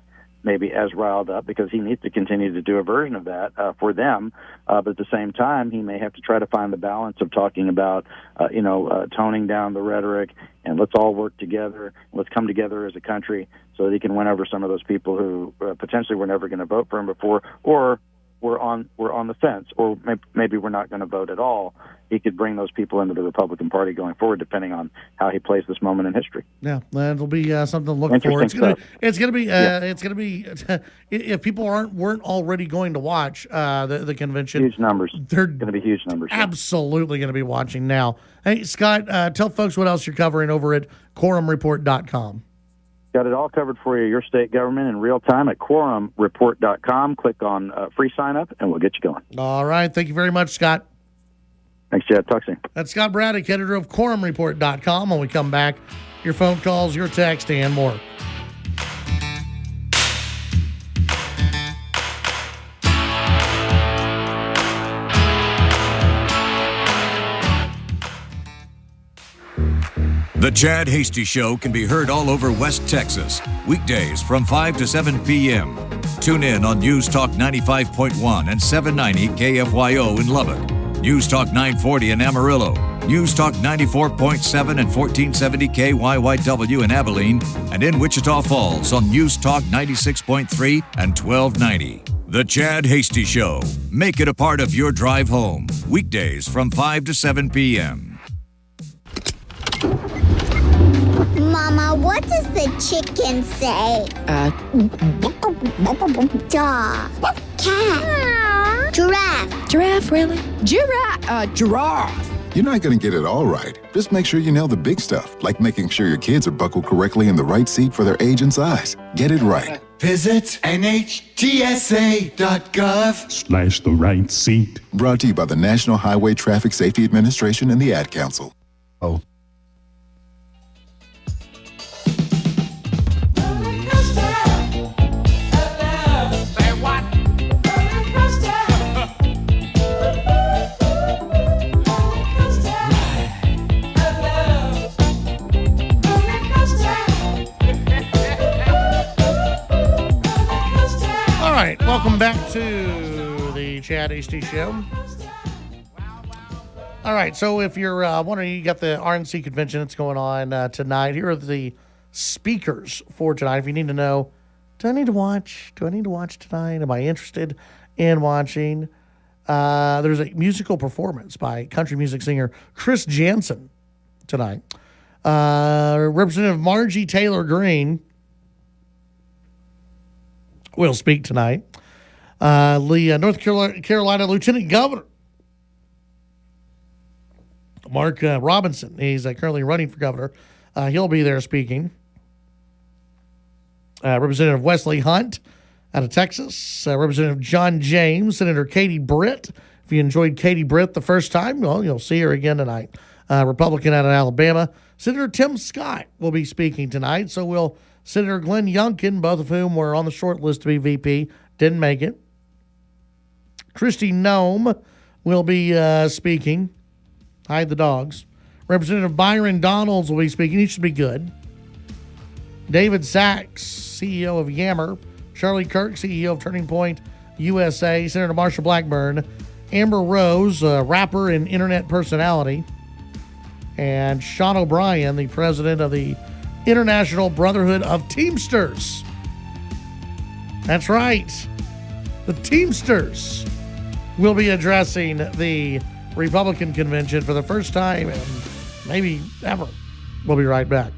maybe as riled up, because he needs to continue to do a version of that for them. But at the same time, he may have to try to find the balance of talking about, toning down the rhetoric and let's all work together. Let's come together as a country so that he can win over some of those people who potentially were never going to vote for him before, or we're on the fence, or maybe we're not going to vote at all. He could bring those people into the Republican Party going forward, depending on how he plays this moment in history. Yeah, that'll be something to look for. It's going to be if people weren't already going to watch the convention. Huge numbers. They're going to be huge numbers. Absolutely going to be watching now. Hey, Scott, tell folks what else you're covering over at quorumreport.com. Got it all covered for you, your state government in real time at quorumreport.com. Click on free sign up and we'll get you going. All right. Thank you very much, Scott. Thank Thanks, Chad. Talk soon. That's Scott Braddock, editor of quorumreport.com. When we come back, your phone calls, your text, and more. The Chad Hasty Show can be heard all over West Texas, weekdays from 5 to 7 p.m. Tune in on News Talk 95.1 and 790 KFYO in Lubbock, News Talk 940 in Amarillo, News Talk 94.7 and 1470 KYYW in Abilene, and in Wichita Falls on News Talk 96.3 and 1290. The Chad Hasty Show. Make it a part of your drive home, weekdays from 5 to 7 p.m. Mama, what does the chicken say? Dog. Cat. Giraffe. Giraffe, really? Giraffe. You're not going to get it all right. Just make sure you nail the big stuff, like making sure your kids are buckled correctly in the right seat for their age and size. Get it right. Visit NHTSA.gov/the right seat. Brought to you by the National Highway Traffic Safety Administration and the Ad Council. Oh. Welcome back to the Chad Hasty Show. All right, so if you're wondering, you got the RNC convention that's going on tonight. Here are the speakers for tonight. If you need to know, do I need to watch? Do I need to watch tonight? Am I interested in watching? There's a musical performance by country music singer Chris Jansen tonight. Representative Margie Taylor Greene will speak tonight. North Carolina Lieutenant Governor Mark Robinson, he's currently running for governor. He'll be there speaking. Representative Wesley Hunt out of Texas. Representative John James. Senator Katie Britt. If you enjoyed Katie Britt the first time, well, you'll see her again tonight. Republican out of Alabama. Senator Tim Scott will be speaking tonight. So will Senator Glenn Youngkin, both of whom were on the short list to be VP, didn't make it. Kristi Noem will be speaking. Hide the dogs. Representative Byron Donalds will be speaking. He should be good. David Sachs, CEO of Yammer. Charlie Kirk, CEO of Turning Point USA. Senator Marsha Blackburn. Amber Rose, rapper and internet personality. And Sean O'Brien, the president of the International Brotherhood of Teamsters. That's right. The Teamsters will be addressing the Republican convention for the first time and maybe ever. We'll be right back.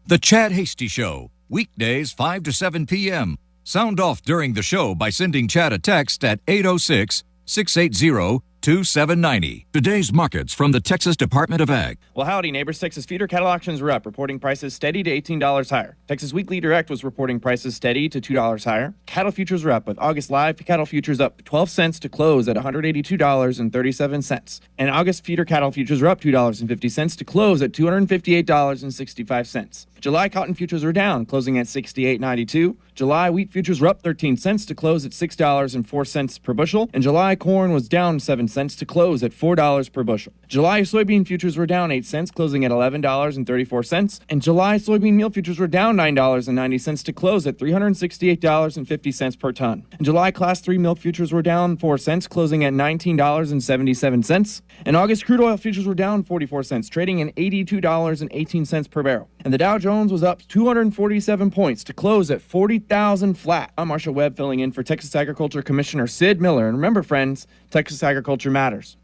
The Chad Hasty Show, weekdays 5 to 7 p.m. Sound off during the show by sending Chad a text at 806-680-2790. Today's markets from the Texas Department of Ag. Well, howdy, neighbors. Texas feeder cattle auctions were up, reporting prices steady to $18 higher. Texas Weekly Direct was reporting prices steady to $2 higher. Cattle futures were up, with August live cattle futures up 12 cents to close at $182.37. And August feeder cattle futures were up $2.50 to close at $258.65. July cotton futures were down, closing at $68.92. July wheat futures were up 13 cents to close at $6.04 per bushel. And July corn was down 7 cents to close at $4 per bushel. July soybean futures were down 8 cents, closing at $11.34. And July soybean meal futures were down $9.90 to close at $368.50 per ton. And July class 3 milk futures were down 4 cents, closing at $19.77. And August crude oil futures were down 44 cents, trading at $82.18 per barrel. And the Dow Jones was up 247 points to close at 40,000 flat. I'm Marshall Webb, filling in for Texas Agriculture Commissioner Sid Miller. And remember, friends, Texas agriculture matters.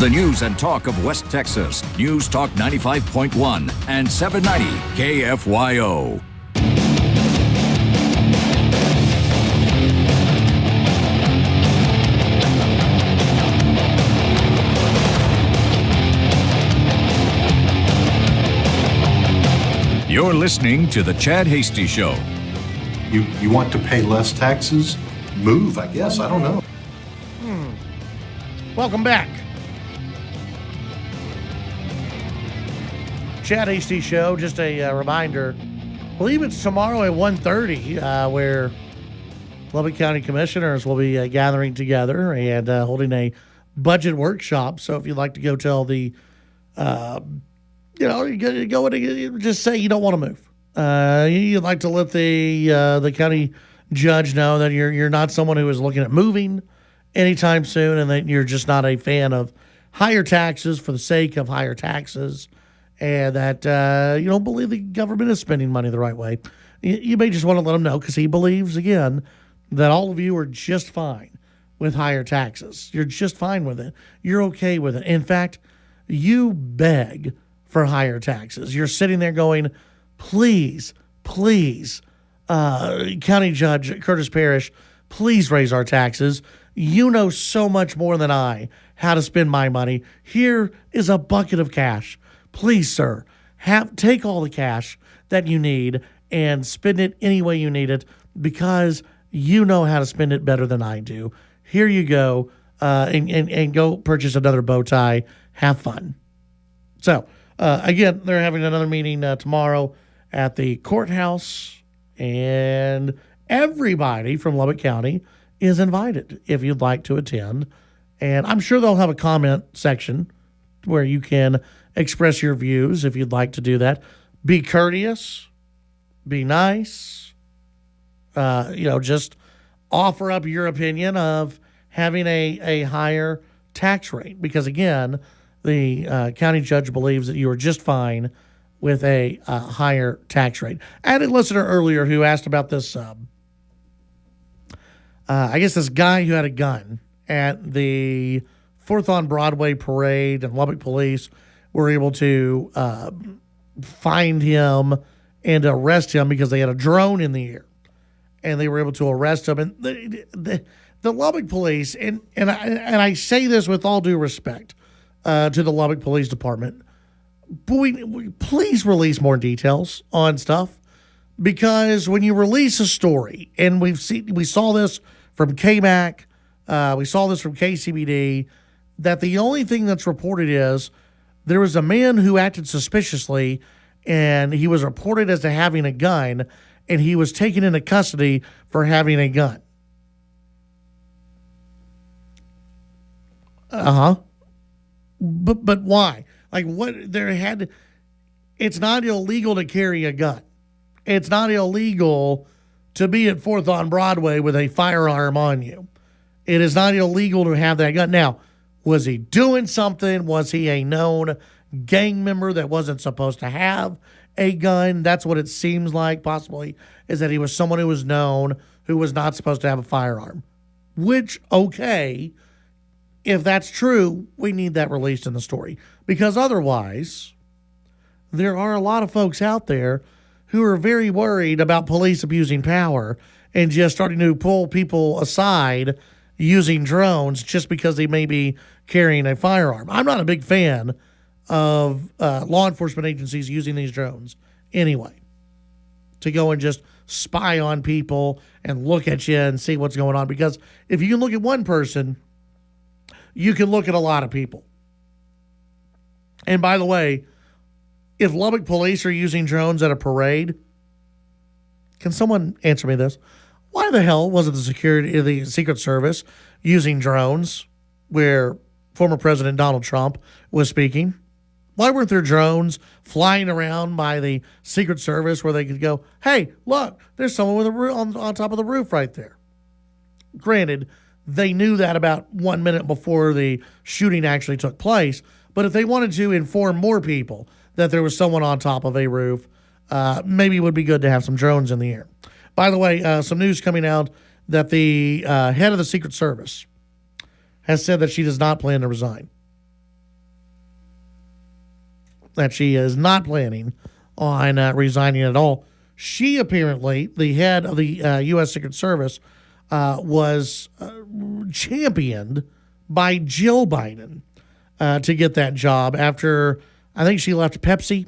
The news and talk of West Texas. News Talk 95.1 and 790 KFYO. You're listening to The Chad Hasty Show. You want to pay less taxes? move, I guess. I don't know. Welcome back. Chad HD Show, just a reminder. I believe it's tomorrow at 1:30 where Lubbock County Commissioners will be gathering together and holding a budget workshop. So if you'd like to go tell the, you go and just say you don't want to move. You'd like to let the county judge know that you're not someone who is looking at moving anytime soon, and that you're just not a fan of higher taxes for the sake of higher taxes, and that you don't believe the government is spending money the right way. You may just want to let him know, because he believes, again, that all of you are just fine with higher taxes. You're just fine with it. You're okay with it. In fact, you beg for higher taxes. You're sitting there going, please, County Judge Curtis Parrish, please raise our taxes. You know so much more than I how to spend my money. Here is a bucket of cash. Please, sir, take all the cash that you need and spend it any way you need it, because you know how to spend it better than I do. Here you go, and go purchase another bow tie. Have fun. So, again, they're having another meeting tomorrow at the courthouse, and everybody from Lubbock County is invited if you'd like to attend. And I'm sure they'll have a comment section where you can express your views if you'd like to do that. Be courteous, be nice, just offer up your opinion of having a higher tax rate. Because, again, the county judge believes that you are just fine with a higher tax rate. I had a listener earlier who asked about this, this guy who had a gun at the 4th on Broadway parade, and Lubbock police were able to find him and arrest him because they had a drone in the air, and they were able to arrest him. And the Lubbock police, and I say this with all due respect to the Lubbock Police Department, please release more details on stuff, because when you release a story, and we saw this from KMAC, we saw this from KCBD, that the only thing that's reported is there was a man who acted suspiciously, and he was reported as to having a gun, and he was taken into custody for having a gun. But why? Like, what? It's not illegal to carry a gun. It's not illegal to be at 4th on Broadway with a firearm on you. It is not illegal to have that gun. Now, was he doing something? Was he a known gang member that wasn't supposed to have a gun? That's what it seems like, possibly, is that he was someone who was known who was not supposed to have a firearm. Which, okay, if that's true, we need that released in the story. Because otherwise, there are a lot of folks out there who are very worried about police abusing power and just starting to pull people aside using drones just because they may be carrying a firearm. I'm not a big fan of law enforcement agencies using these drones anyway, to go and just spy on people and look at you and see what's going on. Because if you can look at one person, you can look at a lot of people. And by the way, if Lubbock police are using drones at a parade, can someone answer me this? Why the hell wasn't the Secret Service using drones where former President Donald Trump was speaking? Why weren't there drones flying around by the Secret Service where they could go, hey, look, there's someone with on top of the roof right there? Granted, they knew that about 1 minute before the shooting actually took place. But if they wanted to inform more people that there was someone on top of a roof, maybe it would be good to have some drones in the air. By the way, some news coming out that the head of the Secret Service has said that she does not plan to resign. That she is not planning on resigning at all. She apparently, the head of the U.S. Secret Service, was championed by Jill Biden to get that job after, I think she left Pepsi,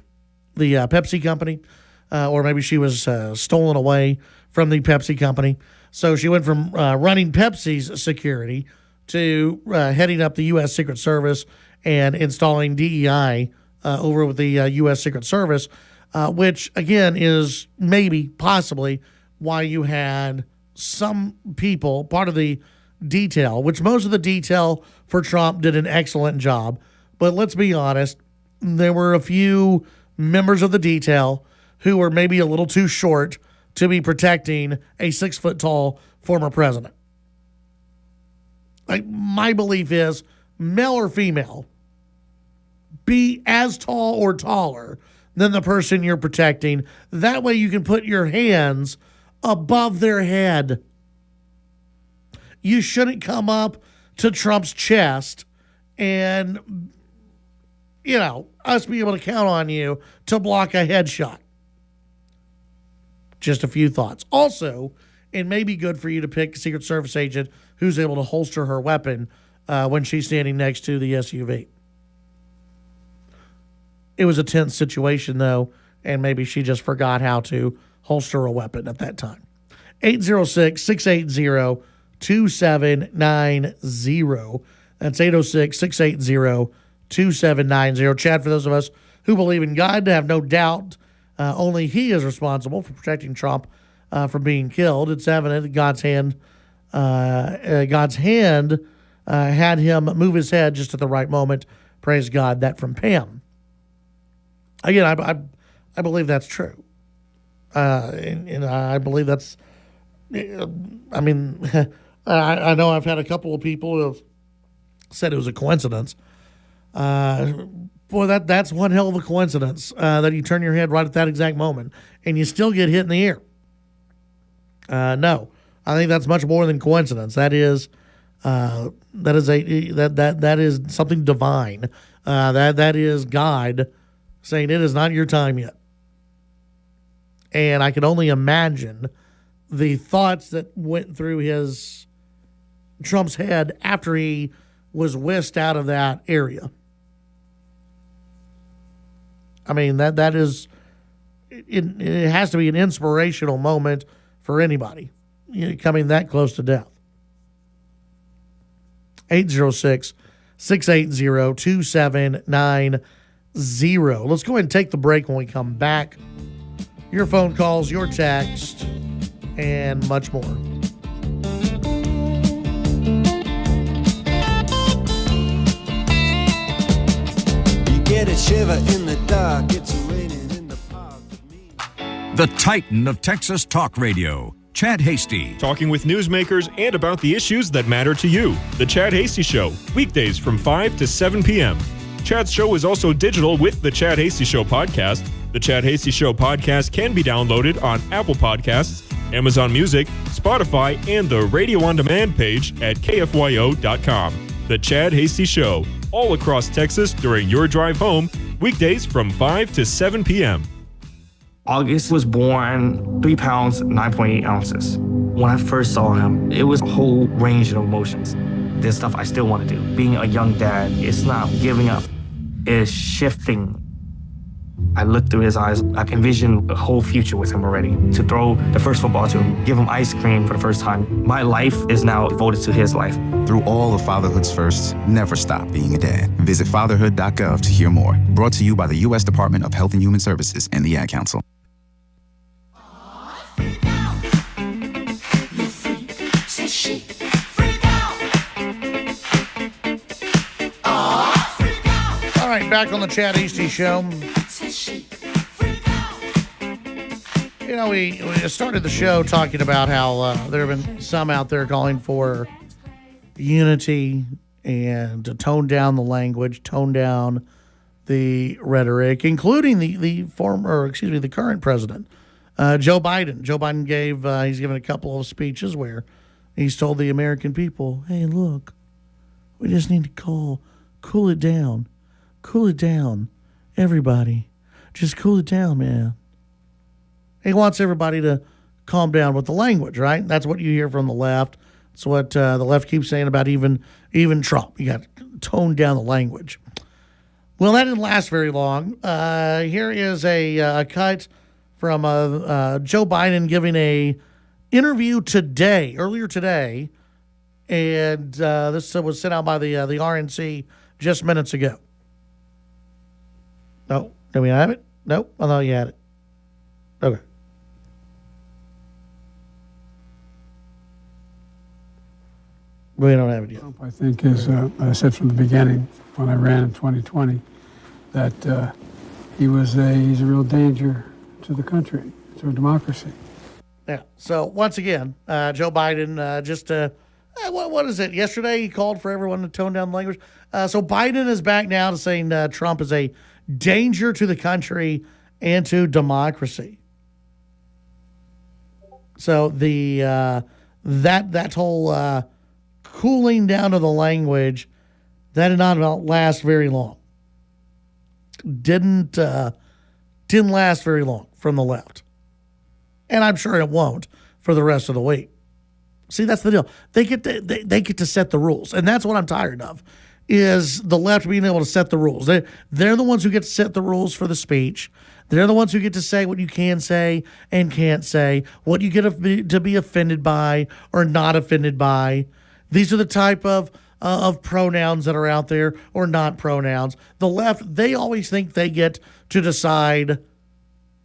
the Pepsi company, or maybe she was stolen away from the Pepsi company. So she went from running Pepsi's security to heading up the U.S. Secret Service and installing DEI over with the U.S. Secret Service, which, again, is maybe, possibly, why you had some people, part of the detail, which most of the detail for Trump did an excellent job. But let's be honest, there were a few members of the detail who were maybe a little too short to be protecting a 6-foot-tall former president. Like, my belief is, male or female, be as tall or taller than the person you're protecting. That way you can put your hands above their head. You shouldn't come up to Trump's chest and, us be able to count on you to block a headshot. Just a few thoughts. Also, it may be good for you to pick a Secret Service agent who's able to holster her weapon when she's standing next to the SUV. It was a tense situation, though, and maybe she just forgot how to holster a weapon at that time. 806-680-2790. That's 806-680-2790. Chad, for those of us who believe in God, have no doubt only he is responsible for protecting Trump from being killed. It's evident that God's hand had him move his head just at the right moment. Praise God. That from Pam. Again, I believe that's true. And I believe that's, I know I've had a couple of people who have said it was a coincidence. Boy, that's one hell of a coincidence that you turn your head right at that exact moment and you still get hit in the ear. No, I think that's much more than coincidence. That is something divine. That is God saying it is not your time yet. And I can only imagine the thoughts that went through Trump's head after he was whisked out of that area. I mean, that is, it has to be an inspirational moment for anybody coming that close to death. 806-680-2790. Let's go ahead and take the break. When we come back, your phone calls, your text, and much more. Get a shiver in the dark, it's raining in the park. The Titan of Texas Talk Radio, Chad Hasty. Talking with newsmakers and about the issues that matter to you. The Chad Hasty Show, weekdays from 5 to 7 p.m. Chad's show is also digital with the Chad Hasty Show podcast. The Chad Hasty Show podcast can be downloaded on Apple Podcasts, Amazon Music, Spotify, and the Radio On Demand page at kfyo.com. The Chad Hasty Show, all across Texas during your drive home, weekdays from 5 to 7 p.m. August was born 3 pounds, 9.8 ounces. When I first saw him, it was a whole range of emotions. There's stuff I still want to do. Being a young dad, it's not giving up, it's shifting. I looked through his eyes. I can envision a whole future with him already. To throw the first football to him, give him ice cream for the first time. My life is now devoted to his life. Through all of fatherhood's firsts, never stop being a dad. Visit fatherhood.gov to hear more. Brought to you by the U.S. Department of Health and Human Services and the Ad Council. All right, back on the Chad Hasty Show. We started the show talking about how there have been some out there calling for unity and to tone down the language, tone down the rhetoric, including the current president, Joe Biden. Joe Biden he's given a couple of speeches where he's told the American people, hey, look, we just need to cool it down, everybody. Just cool it down, man. He wants everybody to calm down with the language, right? That's what you hear from the left. It's what the left keeps saying about even Trump. You got to tone down the language. Well, that didn't last very long. Here is a cut from Joe Biden giving a interview earlier today, and this was sent out by the RNC just minutes ago. No, do we have it? Nope, I thought you had it. Okay. We don't have it yet. Trump, I think, is, I said from the beginning when I ran in 2020 that he's a real danger to the country, to our democracy. Yeah. So once again, Joe Biden what is it? Yesterday he called for everyone to tone down the language. So Biden is back now to saying Trump is a danger to the country and to democracy. So the that whole cooling down of the language, that did not last very long. Didn't last very long from the left. And I'm sure it won't for the rest of the week. See, that's the deal. They get to set the rules. And that's what I'm tired of, is the left being able to set the rules. They're the ones who get to set the rules for the speech. They're the ones who get to say what you can say and can't say, what you get to be offended by or not offended by. These are the type of pronouns that are out there, or not pronouns. The left, they always think they get to decide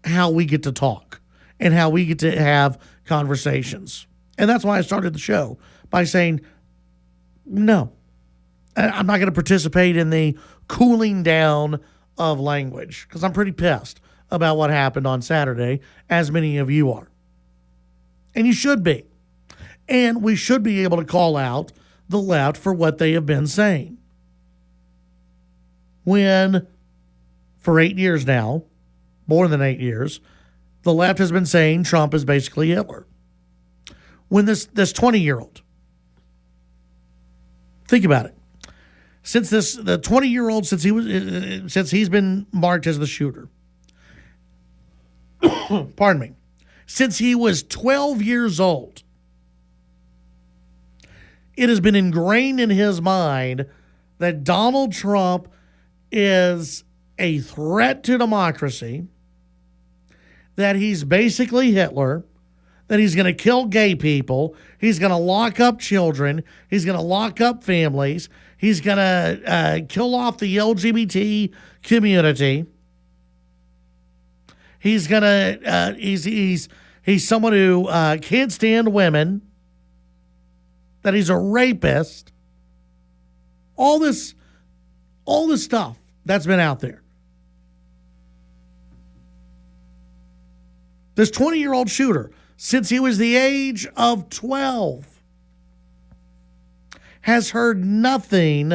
how we get to talk and how we get to have conversations. And that's why I started the show by saying, no, I'm not going to participate in the cooling down of language, because I'm pretty pissed about what happened on Saturday, as many of you are. And you should be. And we should be able to call out the left for what they have been saying. When, for 8 years now, more than 8 years, the left has been saying Trump is basically Hitler. When this 20-year-old, think about it. Since the 20-year-old, since he's been marked as the shooter, pardon me, since he was 12 years old, it has been ingrained in his mind that Donald Trump is a threat to democracy, that he's basically Hitler, that he's going to kill gay people, he's going to lock up children, he's going to lock up families, he's going to kill off the LGBT community. He's going to he's someone who can't stand women, that he's a rapist. All this stuff that's been out there. This 20-year-old shooter, since he was the age of 12, has heard nothing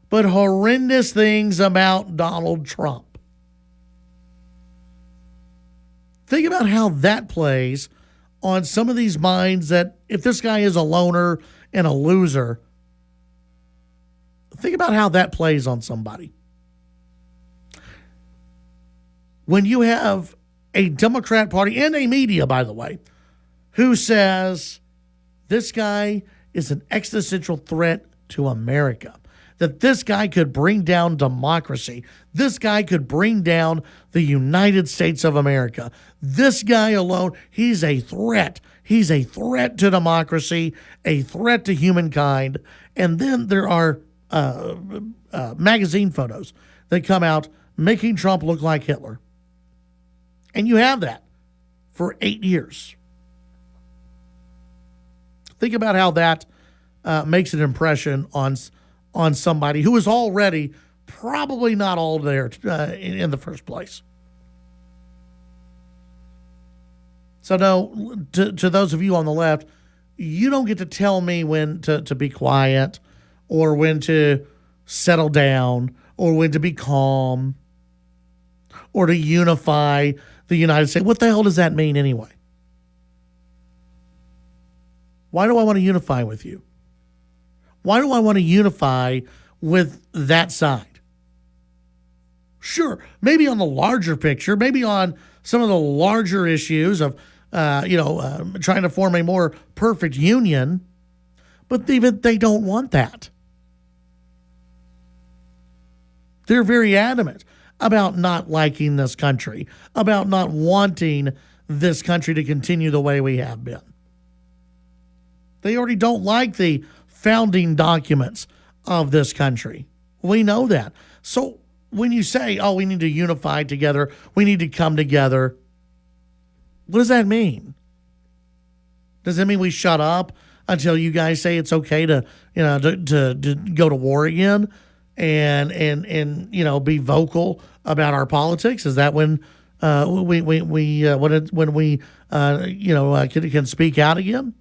but horrendous things about Donald Trump. Think about how that plays on some of these minds, that if this guy is a loner and a loser, think about how that plays on somebody. When you have a Democrat Party and a media, by the way, who says this guy is an existential threat to America, that this guy could bring down democracy, this guy could bring down the United States of America, this guy alone, he's a threat. He's a threat to democracy, a threat to humankind. And then there are magazine photos that come out making Trump look like Hitler. And you have that for 8 years. Think about how that makes an impression on somebody who is already probably not all there in the first place. So no, to those of you on the left, you don't get to tell me when to be quiet, or when to settle down, or when to be calm, or to unify the United States. What the hell does that mean anyway? Why do I want to unify with you? Why do I want to unify with that side? Sure, maybe on the larger picture, maybe on some of the larger issues of, trying to form a more perfect union, but they don't want that. They're very adamant about not liking this country, about not wanting this country to continue the way we have been. They already don't like the founding documents of this country. We know that. So when you say, oh, we need to unify together, we need to come together, what does that mean? Does that mean we shut up until you guys say it's okay to go to war again and be vocal about our politics? Is that when we can speak out again?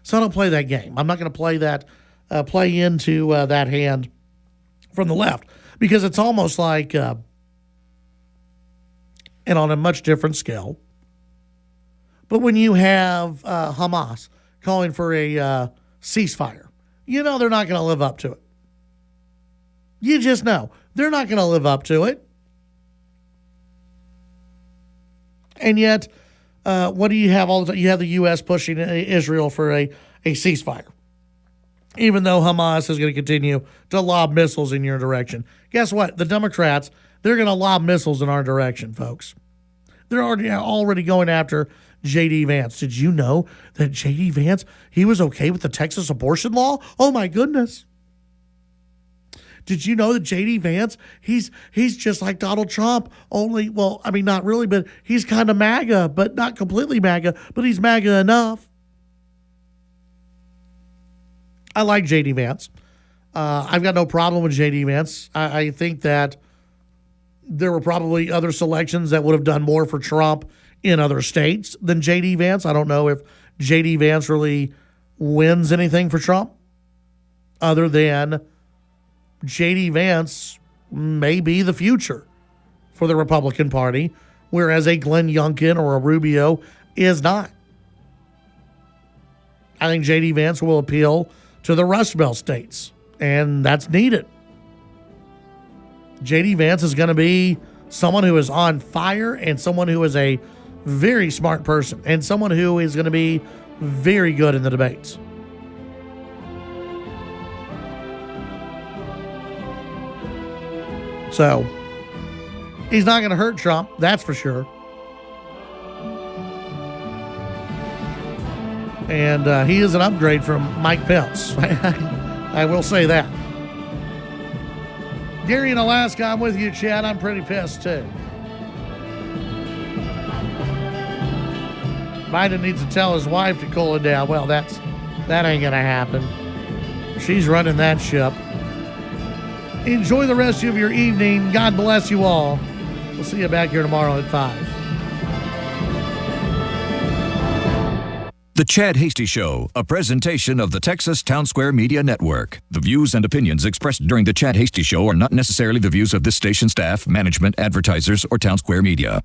So I don't play that game. I'm not going to play into that hand from the left, because it's almost like, and on a much different scale, but when you have Hamas calling for a ceasefire, they're not going to live up to it. You just know they're not going to live up to it. And yet, what do you have all the time? You have the U.S. pushing Israel for a ceasefire, even though Hamas is going to continue to lob missiles in your direction. Guess what? The Democrats, they're going to lob missiles in our direction, folks. They're already going after JD Vance. Did you know that JD Vance, he was okay with the Texas abortion law? Oh, my goodness. Did you know that JD Vance, he's just like Donald Trump, only, well, I mean, not really, but he's kind of MAGA, but not completely MAGA, but he's MAGA enough. I like JD Vance. I've got no problem with JD Vance. I think that there were probably other selections that would have done more for Trump in other states than JD Vance. I don't know if JD Vance really wins anything for Trump, other than JD Vance may be the future for the Republican Party, whereas a Glenn Youngkin or a Rubio is not. I think JD Vance will appeal to the Rust Belt states, and that's needed. JD Vance is going to be someone who is on fire and someone who is a very smart person and someone who is going to be very good in the debates. So he's not going to hurt Trump, that's for sure. And he is an upgrade from Mike Pence. I will say that. Gary in Alaska, I'm with you, Chad. I'm pretty pissed, too. Biden needs to tell his wife to cool it down. Well, that ain't going to happen. She's running that ship. Enjoy the rest of your evening. God bless you all. We'll see you back here tomorrow at 5. The Chad Hasty Show, a presentation of the Texas Town Square Media Network. The views and opinions expressed during the Chad Hasty Show are not necessarily the views of this station staff, management, advertisers, or Town Square Media.